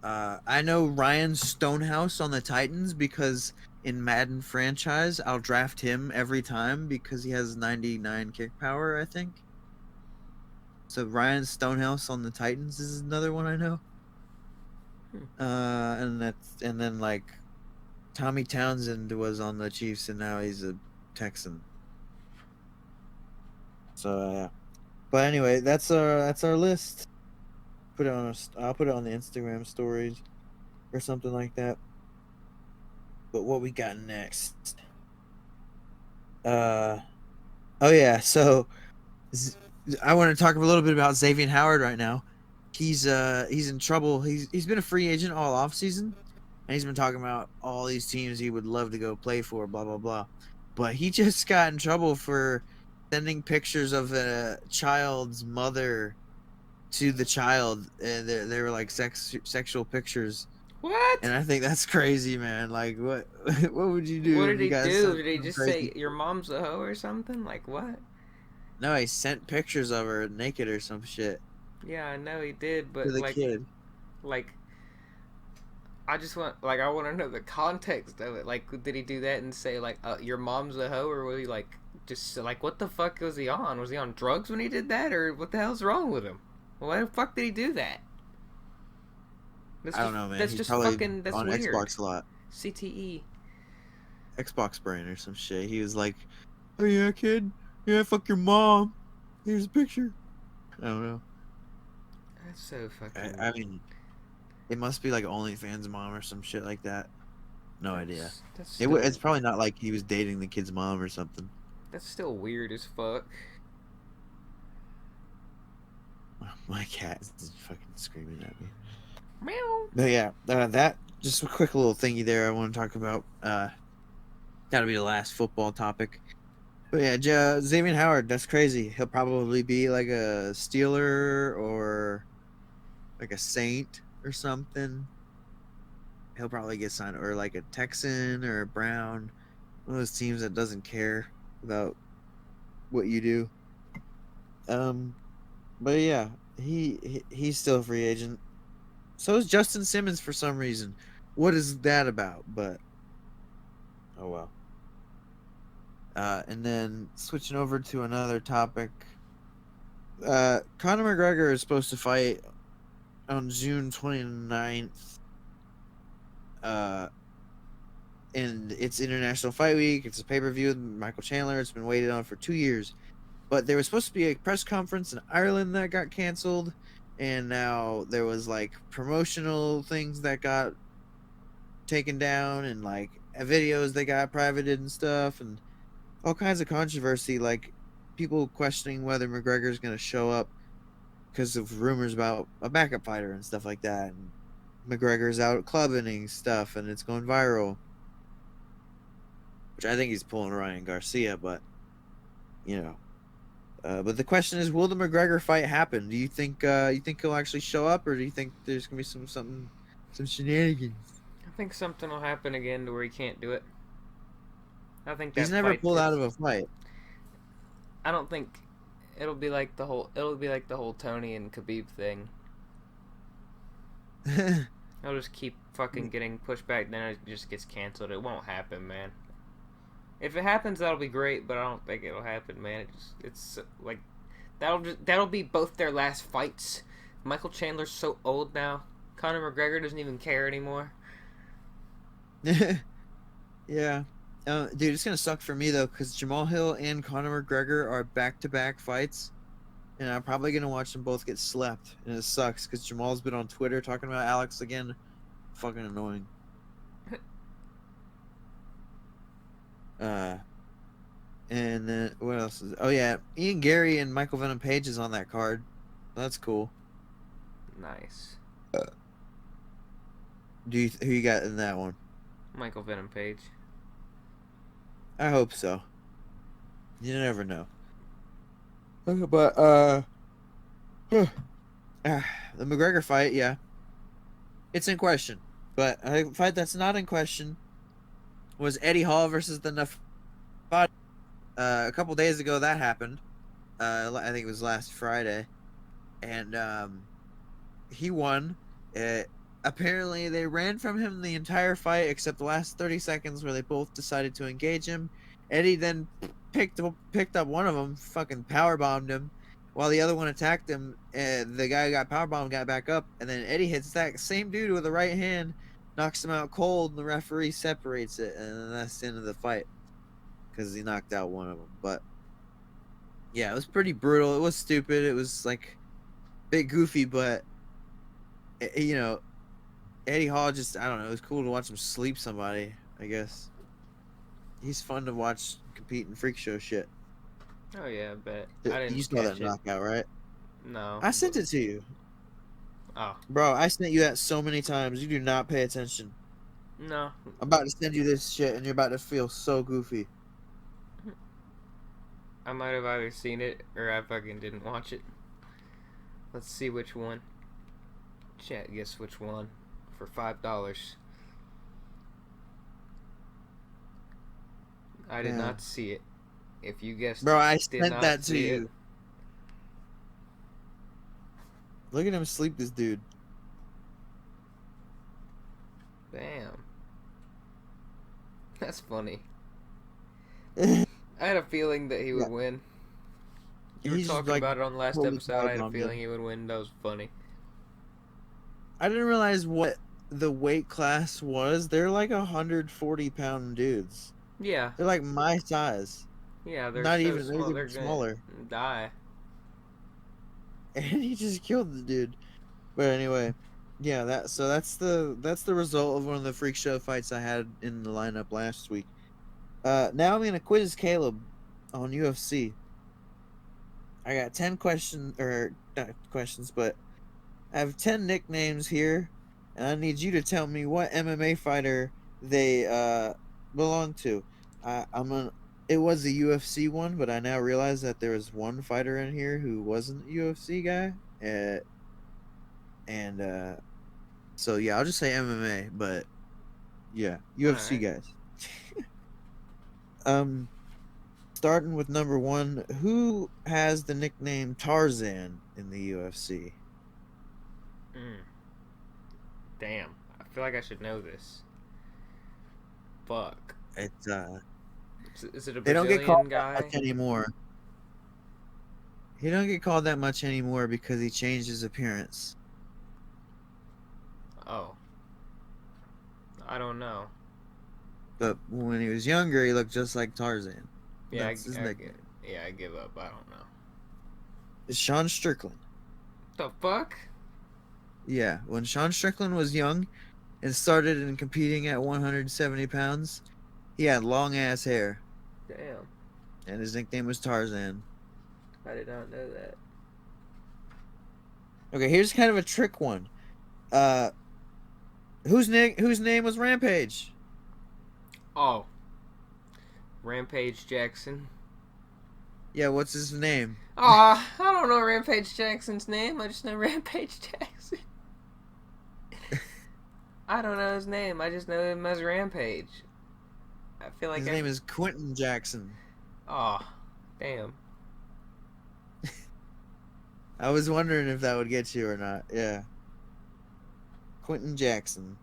I know Ryan Stonehouse on the Titans because in Madden franchise, I'll draft him every time because he has 99 kick power, I think. So Ryan Stonehouse on the Titans is another one I know. And then like Tommy Townsend was on the Chiefs and now he's a Texan. So yeah. But anyway, that's our list. I'll put it on the Instagram stories or something like that. But what we got next? Oh yeah, so I want to talk a little bit about Xavier Howard right now. He's in trouble. He's been a free agent all off season, and he's been talking about all these teams he would love to go play for, blah blah blah. But he just got in trouble for sending pictures of a child's mother to the child, and they were like sexual pictures. What? And I think that's crazy, man. Like, what what would you do What if did you he got do? sent Did he some just crazy? say your mom's a hoe or something? Like what? No, he sent pictures of her naked or some shit Yeah, I know he did, to but the kid. like, I want to know the context of it. Like, did he do that and say like, your mom's a hoe, or was he like, just like, what the fuck was he on? Was he on drugs when he did that, or what the hell's wrong with him? Why the fuck did he do that? I don't know, man. That's He's just probably fucking. That's on weird. Xbox a lot. CTE. Xbox brain or some shit. He was like, "Oh yeah, kid. Yeah, fuck your mom. Here's a picture." I don't know. That's so fucking. I mean, it must be like OnlyFans mom or some shit like that. No idea. That's It's probably not like he was dating the kid's mom or something. That's still weird as fuck. My cat is fucking screaming at me. Meow. But yeah, that just a quick little thingy there I want to talk about. Gotta be the last football topic. But yeah, Xavier Howard, that's crazy. He'll probably be like a Steeler or like a Saint or something. He'll probably get signed, or like a Texan or a Brown, one of those teams that doesn't care about what you do. But yeah, he's still a free agent. So is Justin Simmons for some reason. What is that about? But oh well. And then switching over to another topic. Conor McGregor is supposed to fight on June 29th. And it's International Fight Week. It's a pay-per-view with Michael Chandler. It's been waited on for 2 years. But there was supposed to be a press conference in Ireland that got canceled. And now there was like promotional things that got taken down, and like videos that got privated and stuff, and all kinds of controversy, like people questioning whether McGregor's going to show up because of rumors about a backup fighter and stuff like that. And McGregor's out clubbing and stuff, and it's going viral. Which I think he's pulling Ryan Garcia, but you know. But the question is, will the McGregor fight happen? Do you think he'll actually show up, or do you think there's gonna be some shenanigans? I think something will happen again to where he can't do it. I think that He's never pulled out of a fight. I don't think it'll be like the whole Tony and Khabib thing. He'll just keep fucking getting pushed back, then it just gets canceled. It won't happen, man. If it happens, that'll be great, but I don't think it'll happen, man. It's like that'll be both their last fights. Michael Chandler's so old now. Conor McGregor doesn't even care anymore. Yeah. Dude, it's gonna suck for me though, because Jamal Hill and Conor McGregor are back-to-back fights, and I'm probably gonna watch them both get slept, and it sucks because Jamal's been on Twitter talking about Alex again. Fucking annoying. And then what else is? Oh yeah, Ian Gary and Michael Venom Page is on that card. That's cool. Nice. Who you got in that one? Michael Venom Page. I hope so. You never know. But the McGregor fight, yeah, it's in question. But a fight that's not in question was Eddie Hall versus the Nafati. A couple days ago, that happened. I think it was last Friday, and he won. Apparently, they ran from him the entire fight except the last 30 seconds where they both decided to engage him. Eddie then picked up one of them, fucking powerbombed him, while the other one attacked him. The guy who got powerbombed got back up, and then Eddie hits that same dude with the right hand, knocks him out cold, and the referee separates it, and then that's the end of the fight because he knocked out one of them. But yeah, it was pretty brutal. It was stupid. It was like a bit goofy, but you know, Eddie Hall just, I don't know, it was cool to watch him sleep somebody, I guess. He's fun to watch compete in freak show shit. Oh yeah, I bet. I didn't You saw that knockout, right? No. I sent it to you. Oh. Bro, I sent you that so many times. You do not pay attention. No. I'm about to send you this shit and you're about to feel so goofy. I might have either seen it or I fucking didn't watch it. Let's see which one. Chat, guess which one for $5. I did not see it. If you guessed, bro, I sent that to you. It. Look at him sleep, this dude. Damn. That's funny. I had a feeling that he would win. You were talking about it on the last episode. I had a feeling he would win. That was funny. I didn't realize what the weight class was. They're like 140-pound dudes. Yeah. They're like my size. Yeah, they're not so even small. they're smaller. Die. And he just killed the dude. But anyway, yeah, that's the result of one of the freak show fights I had in the lineup last week. Now I'm gonna quiz Caleb on UFC. I got 10 questions, or not questions, but I have 10 nicknames here, and I need you to tell me what MMA fighter they belong to. I'm a. It was a UFC one, but I now realize that there was one fighter in here who wasn't a UFC guy, and so yeah, I'll just say MMA. But yeah, All UFC right. guys. Um, Starting with number one, who has the nickname Tarzan in the UFC? Mm, damn. I feel like I should know this. Fuck. It's Is it a they don't get called Brazilian that much guy? anymore. He don't get called that much anymore because he changed his appearance. Oh, I don't know. But when he was younger, he looked just like Tarzan. Yeah, That's his nickname. yeah, I give up. I don't know. It's Sean Strickland. The fuck? Yeah, when Sean Strickland was young and started in competing at 170 pounds, he had long ass hair, Damn, and his nickname was Tarzan. I did not know that. Okay, here's kind of a trick one. Uh, whose name was Rampage? Oh, Rampage Jackson. Yeah, what's his name? Aw, I don't know Rampage Jackson's name. I just know Rampage Jackson. I don't know his name. I just know him as Rampage. I feel like His name is Quentin Jackson. Oh, damn. I was wondering if that would get you or not. Yeah, Quentin Jackson.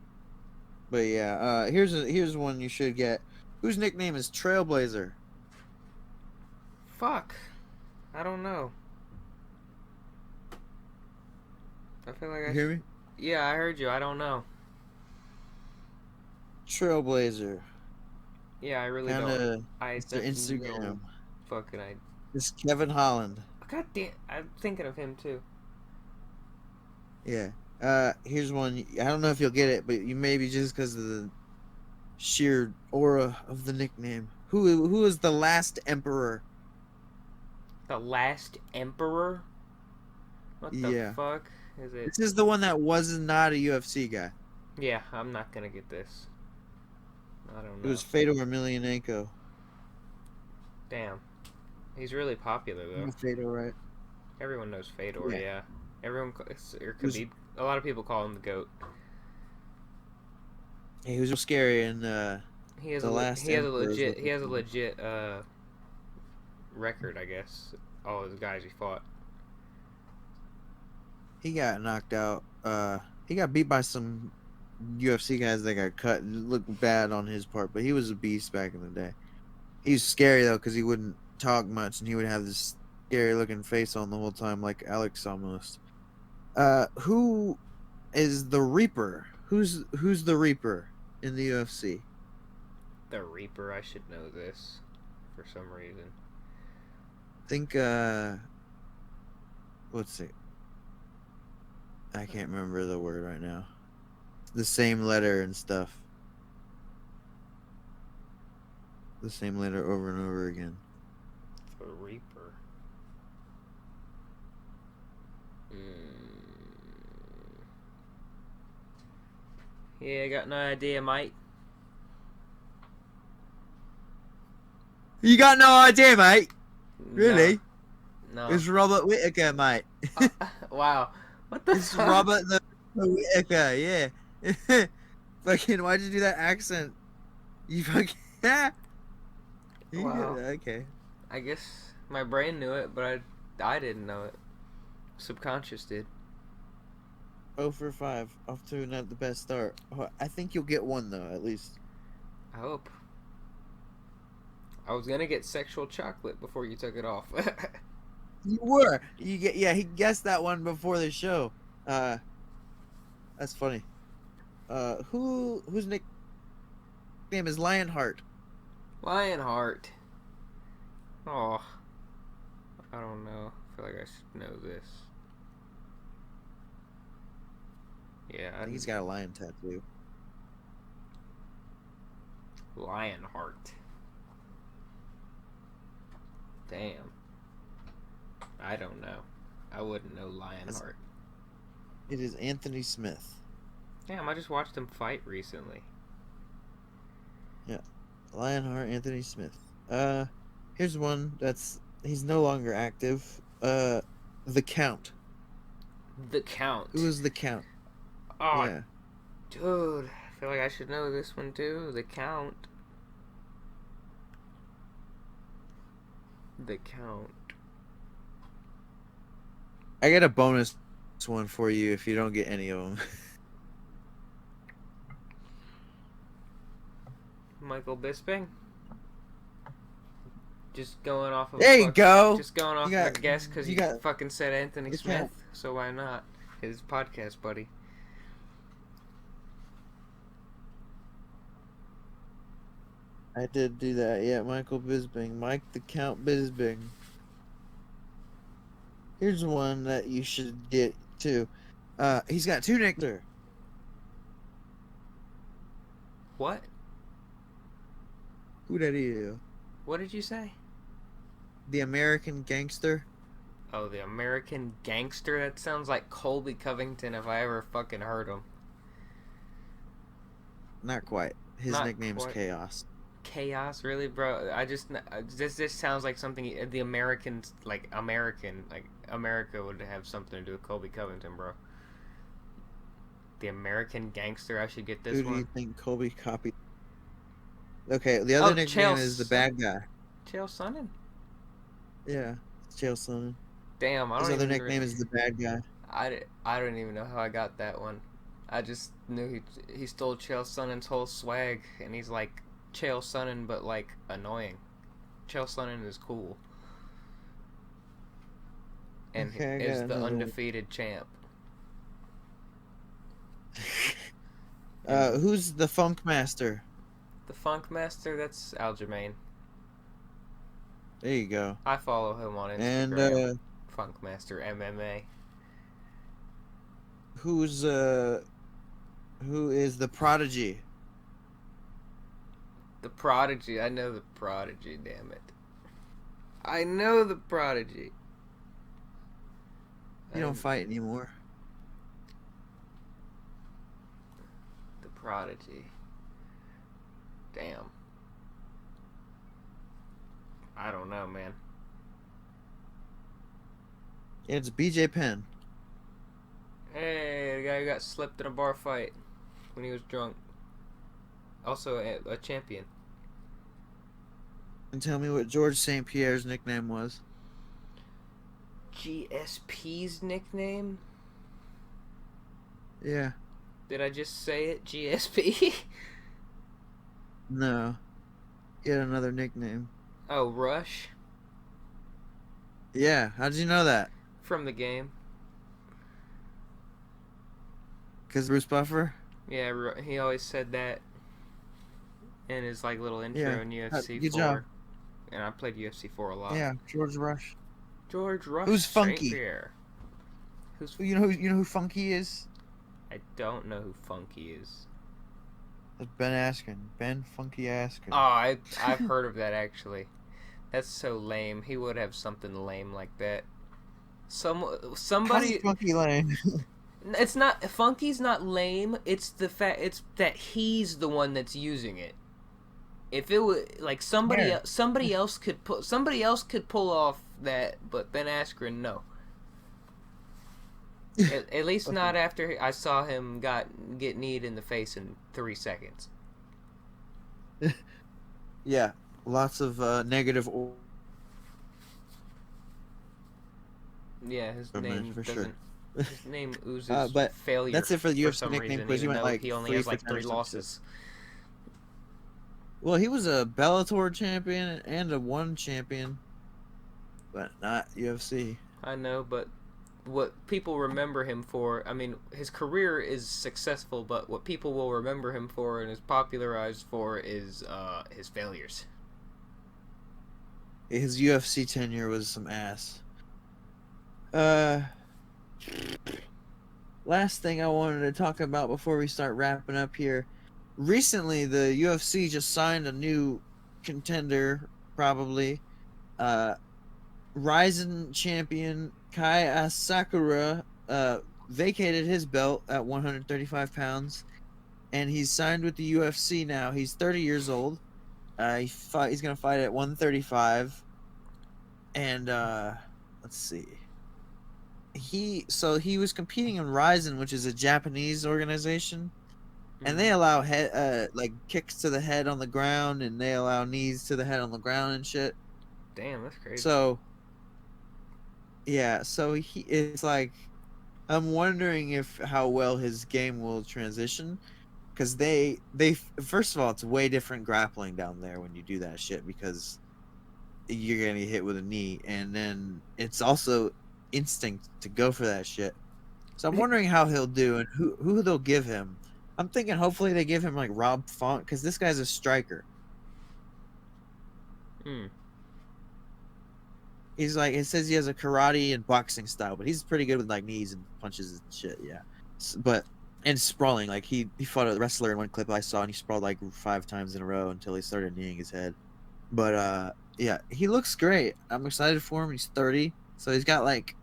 But yeah, here's one you should get. Whose nickname is Trailblazer? Fuck. I don't know. I feel like You hear me? Yeah, I heard you. I don't know. Trailblazer. Yeah, I really Kind don't. of. I It's their definitely Instagram. don't. Fucking I. It's Kevin Holland. God damn. I'm thinking of him too. Yeah. Here's one. I don't know if you'll get it, but you maybe just because of the sheer aura of the nickname. Who is the last emperor? The Last Emperor? What the Yeah. fuck is it? This is the one that was not a UFC guy. Yeah, I'm not gonna get this. I don't It know. was Fedor Emelianenko. Damn. He's really popular You though. know Fedor, right? Everyone knows Fedor, Yeah. yeah. Everyone, or He was, Khabib. A lot of people call him the GOAT. he was real scary in He has the last Emperor. Is what he they has a call him. legit record, I guess. All his guys he fought. He got knocked out. He got beat by some UFC guys that got cut. It looked bad on his part, but he was a beast back in the day. He's scary though because he wouldn't talk much and he would have this scary looking face on the whole time, like Alex almost. Who is the Reaper? Who's the Reaper in the UFC? The Reaper, I should know this for some reason. Think let's see. I can't remember the word right now. The same letter and stuff. The same letter over and over again. The Reaper. Yeah, I got no idea, mate. You got no idea, mate. Really? No. It's Robert Whittaker, mate. Wow. What the It's fuck? Robert the Whittaker, yeah. Fucking, why'd you do that accent? You fucking, yeah. Wow. Okay. I guess my brain knew it, but I didn't know it. Subconscious did. 0 for 5. Off to not the best start. Oh, I think you'll get one though, at least. I hope. I was gonna get sexual chocolate before you took it off. You were. You get. Yeah, he guessed that one before the show. That's funny. Whose nickname is Lionheart? Lionheart. Oh, I don't know. I feel like I should know this. Yeah, I think he's got a lion tattoo. Lionheart. Damn. I don't know. I wouldn't know Lionheart. It is Anthony Smith. Damn, I just watched him fight recently. Yeah. Lionheart, Anthony Smith. Here's one he's no longer active. The Count. The Count. Who is the Count? Oh, Yeah. dude. I feel like I should know this one too. The Count. The Count. I got a bonus one for you if you don't get any of them. Michael Bisping. Just going off of There you go. Just going off got- of a guess because you you got- fucking said Anthony the Smith, Count. so why not? His podcast buddy. I did do that. Yeah, Michael Bisping. Mike the Count Bisping. Here's one that you should get too. He's got two nicknames. What? Who that is? What did you say? The American Gangster. Oh, the American Gangster? That sounds like Colby Covington if I ever fucking heard him. Not quite. His Not nickname's quite. Chaos. Chaos, really, bro? This just sounds like something the Americans, like America would have something to do with Colby Covington, bro. The American Gangster, I should get this Who do one. you think Colby copied? Okay, the other nickname Chael is the bad guy. Chael Sonnen? Yeah, it's Chael Sonnen. Damn, I don't His other even nickname really- is the bad guy. I don't even know how I got that one. I just knew he stole Chael Sonnen's whole swag, and he's like Chael Sonnen, but like annoying. Chael Sonnen is cool, and Okay, I is got the another one. undefeated champ. Who's the Funk Master? The Funk Master, that's Aljamain. There you go. I follow him on And Instagram. Funk Master MMA. who is the Prodigy? The Prodigy. I know the Prodigy. Damn it. I know the Prodigy. You don't fight anymore. The Prodigy. Damn. I don't know, man. It's BJ Penn. Hey, the guy who got slipped in a bar fight when he was drunk. Also a champion. And tell me what George St. Pierre's nickname was. GSP's nickname? Yeah. Did I just say it? GSP? No. He had another nickname. Oh, Rush? Yeah. How'd you know that? From the game. Because Bruce Buffer? Yeah, he always said that in his like little intro Yeah. in UFC Good 4. job. And I played UFC 4 a lot. Yeah, George Rush. George Rush. Who's St. Funky? Pierre. Who's You know who Funky is? I don't know who Funky is. That's Ben Askren. Ben Funky Askren. Oh, I've heard of that actually. That's so lame. He would have something lame like that. How's Somebody. Funky lame? It's not Funky's not lame. It's that he's the one that's using it. If it was like somebody Yeah. somebody else could pull off that, but Ben Askren no. At least not after I saw him get kneed in the face in 3 seconds. Yeah, lots of negative. Yeah, his Oh, man, name for sure. doesn't. His name oozes But failure. that's it for the UFC some nickname reason, quiz. You even went though like he only 3 has for like 10 3 or something. losses. Well, he was a Bellator champion and a ONE champion, but not UFC. I know, but what people remember him for, I mean, his career is successful, but what people will remember him for and is popularized for is his failures. His UFC tenure was some ass. Last thing I wanted to talk about before we start wrapping up here. Recently, the UFC just signed a new contender, probably. Ryzen champion Kai Asakura vacated his belt at 135 pounds, and he's signed with the UFC now. He's 30 years old. He's gonna fight at 135, and let's see. He was competing in Ryzen, which is a Japanese organization, and they allow head like kicks to the head on the ground, and they allow knees to the head on the ground and shit. Damn, that's crazy. So yeah, so it's like I'm wondering if how well his game will transition, because they first of all, it's way different grappling down there when you do that shit, because you're gonna get hit with a knee, and then it's also instinct to go for that shit. So I'm wondering how he'll do and who they'll give him. I'm thinking hopefully they give him like Rob Font, because this guy's a striker. He's like, it says he has a karate and boxing style, but he's pretty good with like knees and punches and shit. Yeah, but and sprawling, like he fought a wrestler in one clip I saw, and he sprawled like 5 times in a row until he started kneeing his head. But yeah, he looks great. I'm excited for him. He's 30, so he's got like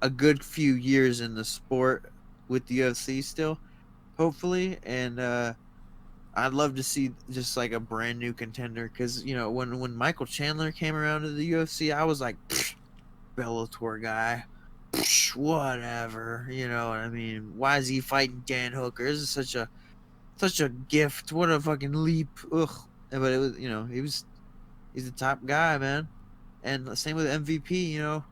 a good few years in the sport with the UFC still, hopefully. And I'd love to see just like a brand new contender, because you know when Michael Chandler came around to the UFC, I was like, Bellator guy, whatever. You know what I mean? Why is he fighting Dan Hooker? This is such a gift. What a fucking leap. Ugh. But it was, you know, he's the top guy, man. And the same with MVP. You know,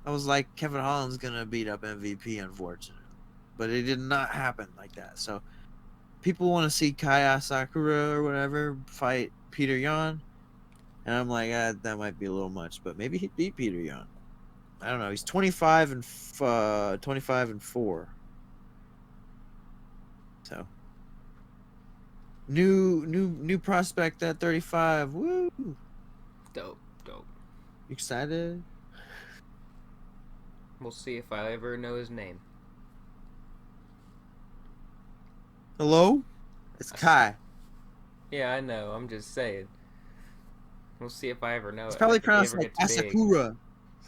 I was like, Kevin Holland's gonna beat up MVP, unfortunately, but it did not happen like that. So people want to see Kaya Sakura or whatever fight Peter Yan, and I'm like, that might be a little much, but maybe he'd beat Peter Yan. I don't know. He's 25 and 4. So new prospect at 35. Woo! Dope. You excited? We'll see if I ever know his name. Hello? It's Kai. Yeah, I know. I'm just saying. We'll see if I ever know it. It's probably Like, if he pronounced ever like gets big. Asakura.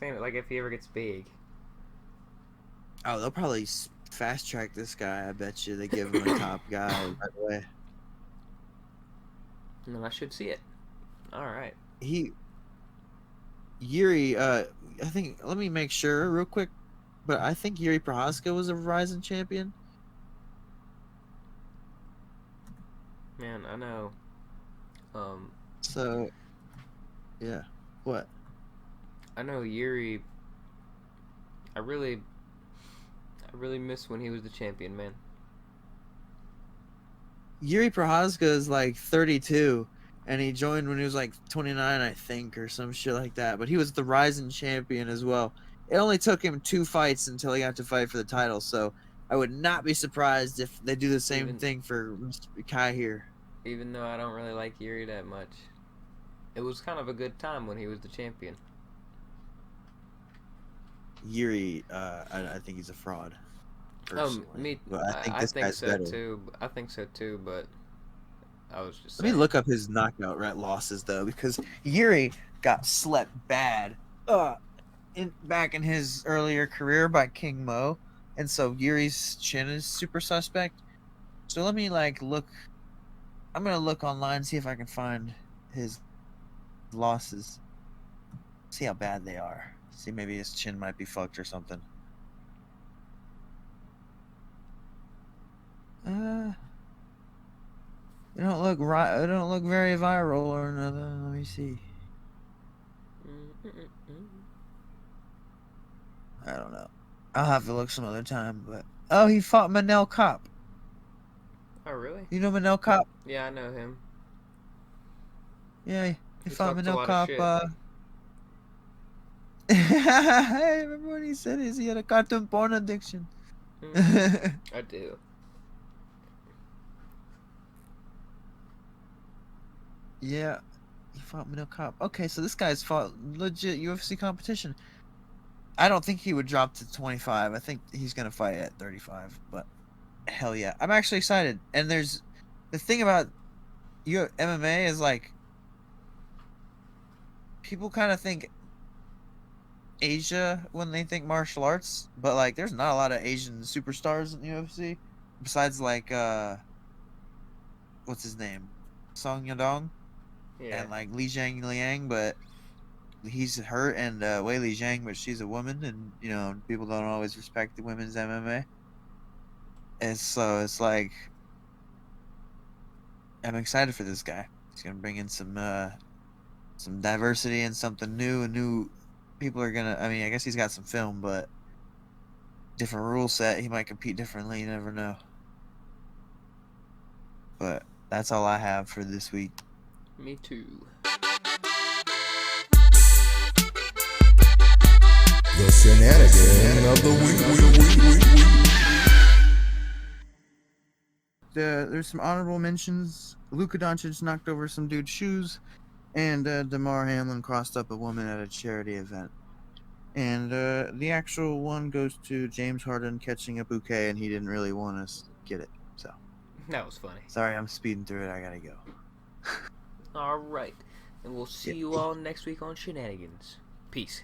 Saying it like if he ever gets big. Oh, they'll probably fast track this guy. I bet you they give him a top guy right away. And then I should see it. All right. Yuri, I think, let me make sure real quick, but I think Yuri Prohaska was a Verizon champion. Man, I know. So, yeah. What? I know Yuri. I really miss when he was the champion, man. Yuri Prohaska is like 32, and he joined when he was like 29, I think, or some shit like that. But he was the Ryzen champion as well. It only took him 2 fights until he got to fight for the title, so I would not be surprised if they do the same thing for Kai here. Even though I don't really like Yuri that much, it was kind of a good time when he was the champion. Yuri, I think he's a fraud. Me. But I think I this think guy's so better. too. I think so too, but I was just. Let me look up his knockout losses though, because Yuri got slept bad back in his earlier career by King Mo, and so Yuri's chin is super suspect. So let me look. I'm gonna look online, see if I can find his losses. See how bad they are. See, maybe his chin might be fucked or something. It don't look right. It don't look very viral or nothing. Let me see. I don't know. I'll have to look some other time. But he fought Manel Kopp. Oh really? You know Manel Kopp? Yeah, I know him. Yeah, he fought Manel Kopp. Hey, remember when he said he had a cartoon porn addiction? I do. Yeah, he fought Manel Kopp. Okay, so this guy's fought legit UFC competition. I don't think he would drop to 25. I think he's gonna fight at 35. But hell yeah, I'm actually excited. And there's the thing about MMA is like people kind of think Asia when they think martial arts, but like there's not a lot of Asian superstars in the UFC besides like what's his name, Song Yadong. Yeah. and like Li Zhang Liang, but he's hurt, and Wei Li Zhang, but she's a woman, and people don't always respect the women's MMA, and so it's like I'm excited for this guy. He's gonna bring in some diversity and something new, and new people are gonna. I mean, I guess he's got some film, but different rule set. He might compete differently. You never know. But that's all I have for this week. Me too. The Shenanigans of the week. There's some honorable mentions. Luka Doncic knocked over some dude's shoes, and DeMar Hamlin crossed up a woman at a charity event. And the actual one goes to James Harden catching a bouquet, and he didn't really want us to get it. So That was funny. sorry, I'm speeding through it. I gotta go. All right. And we'll see you all next week on Shenanigans. Peace.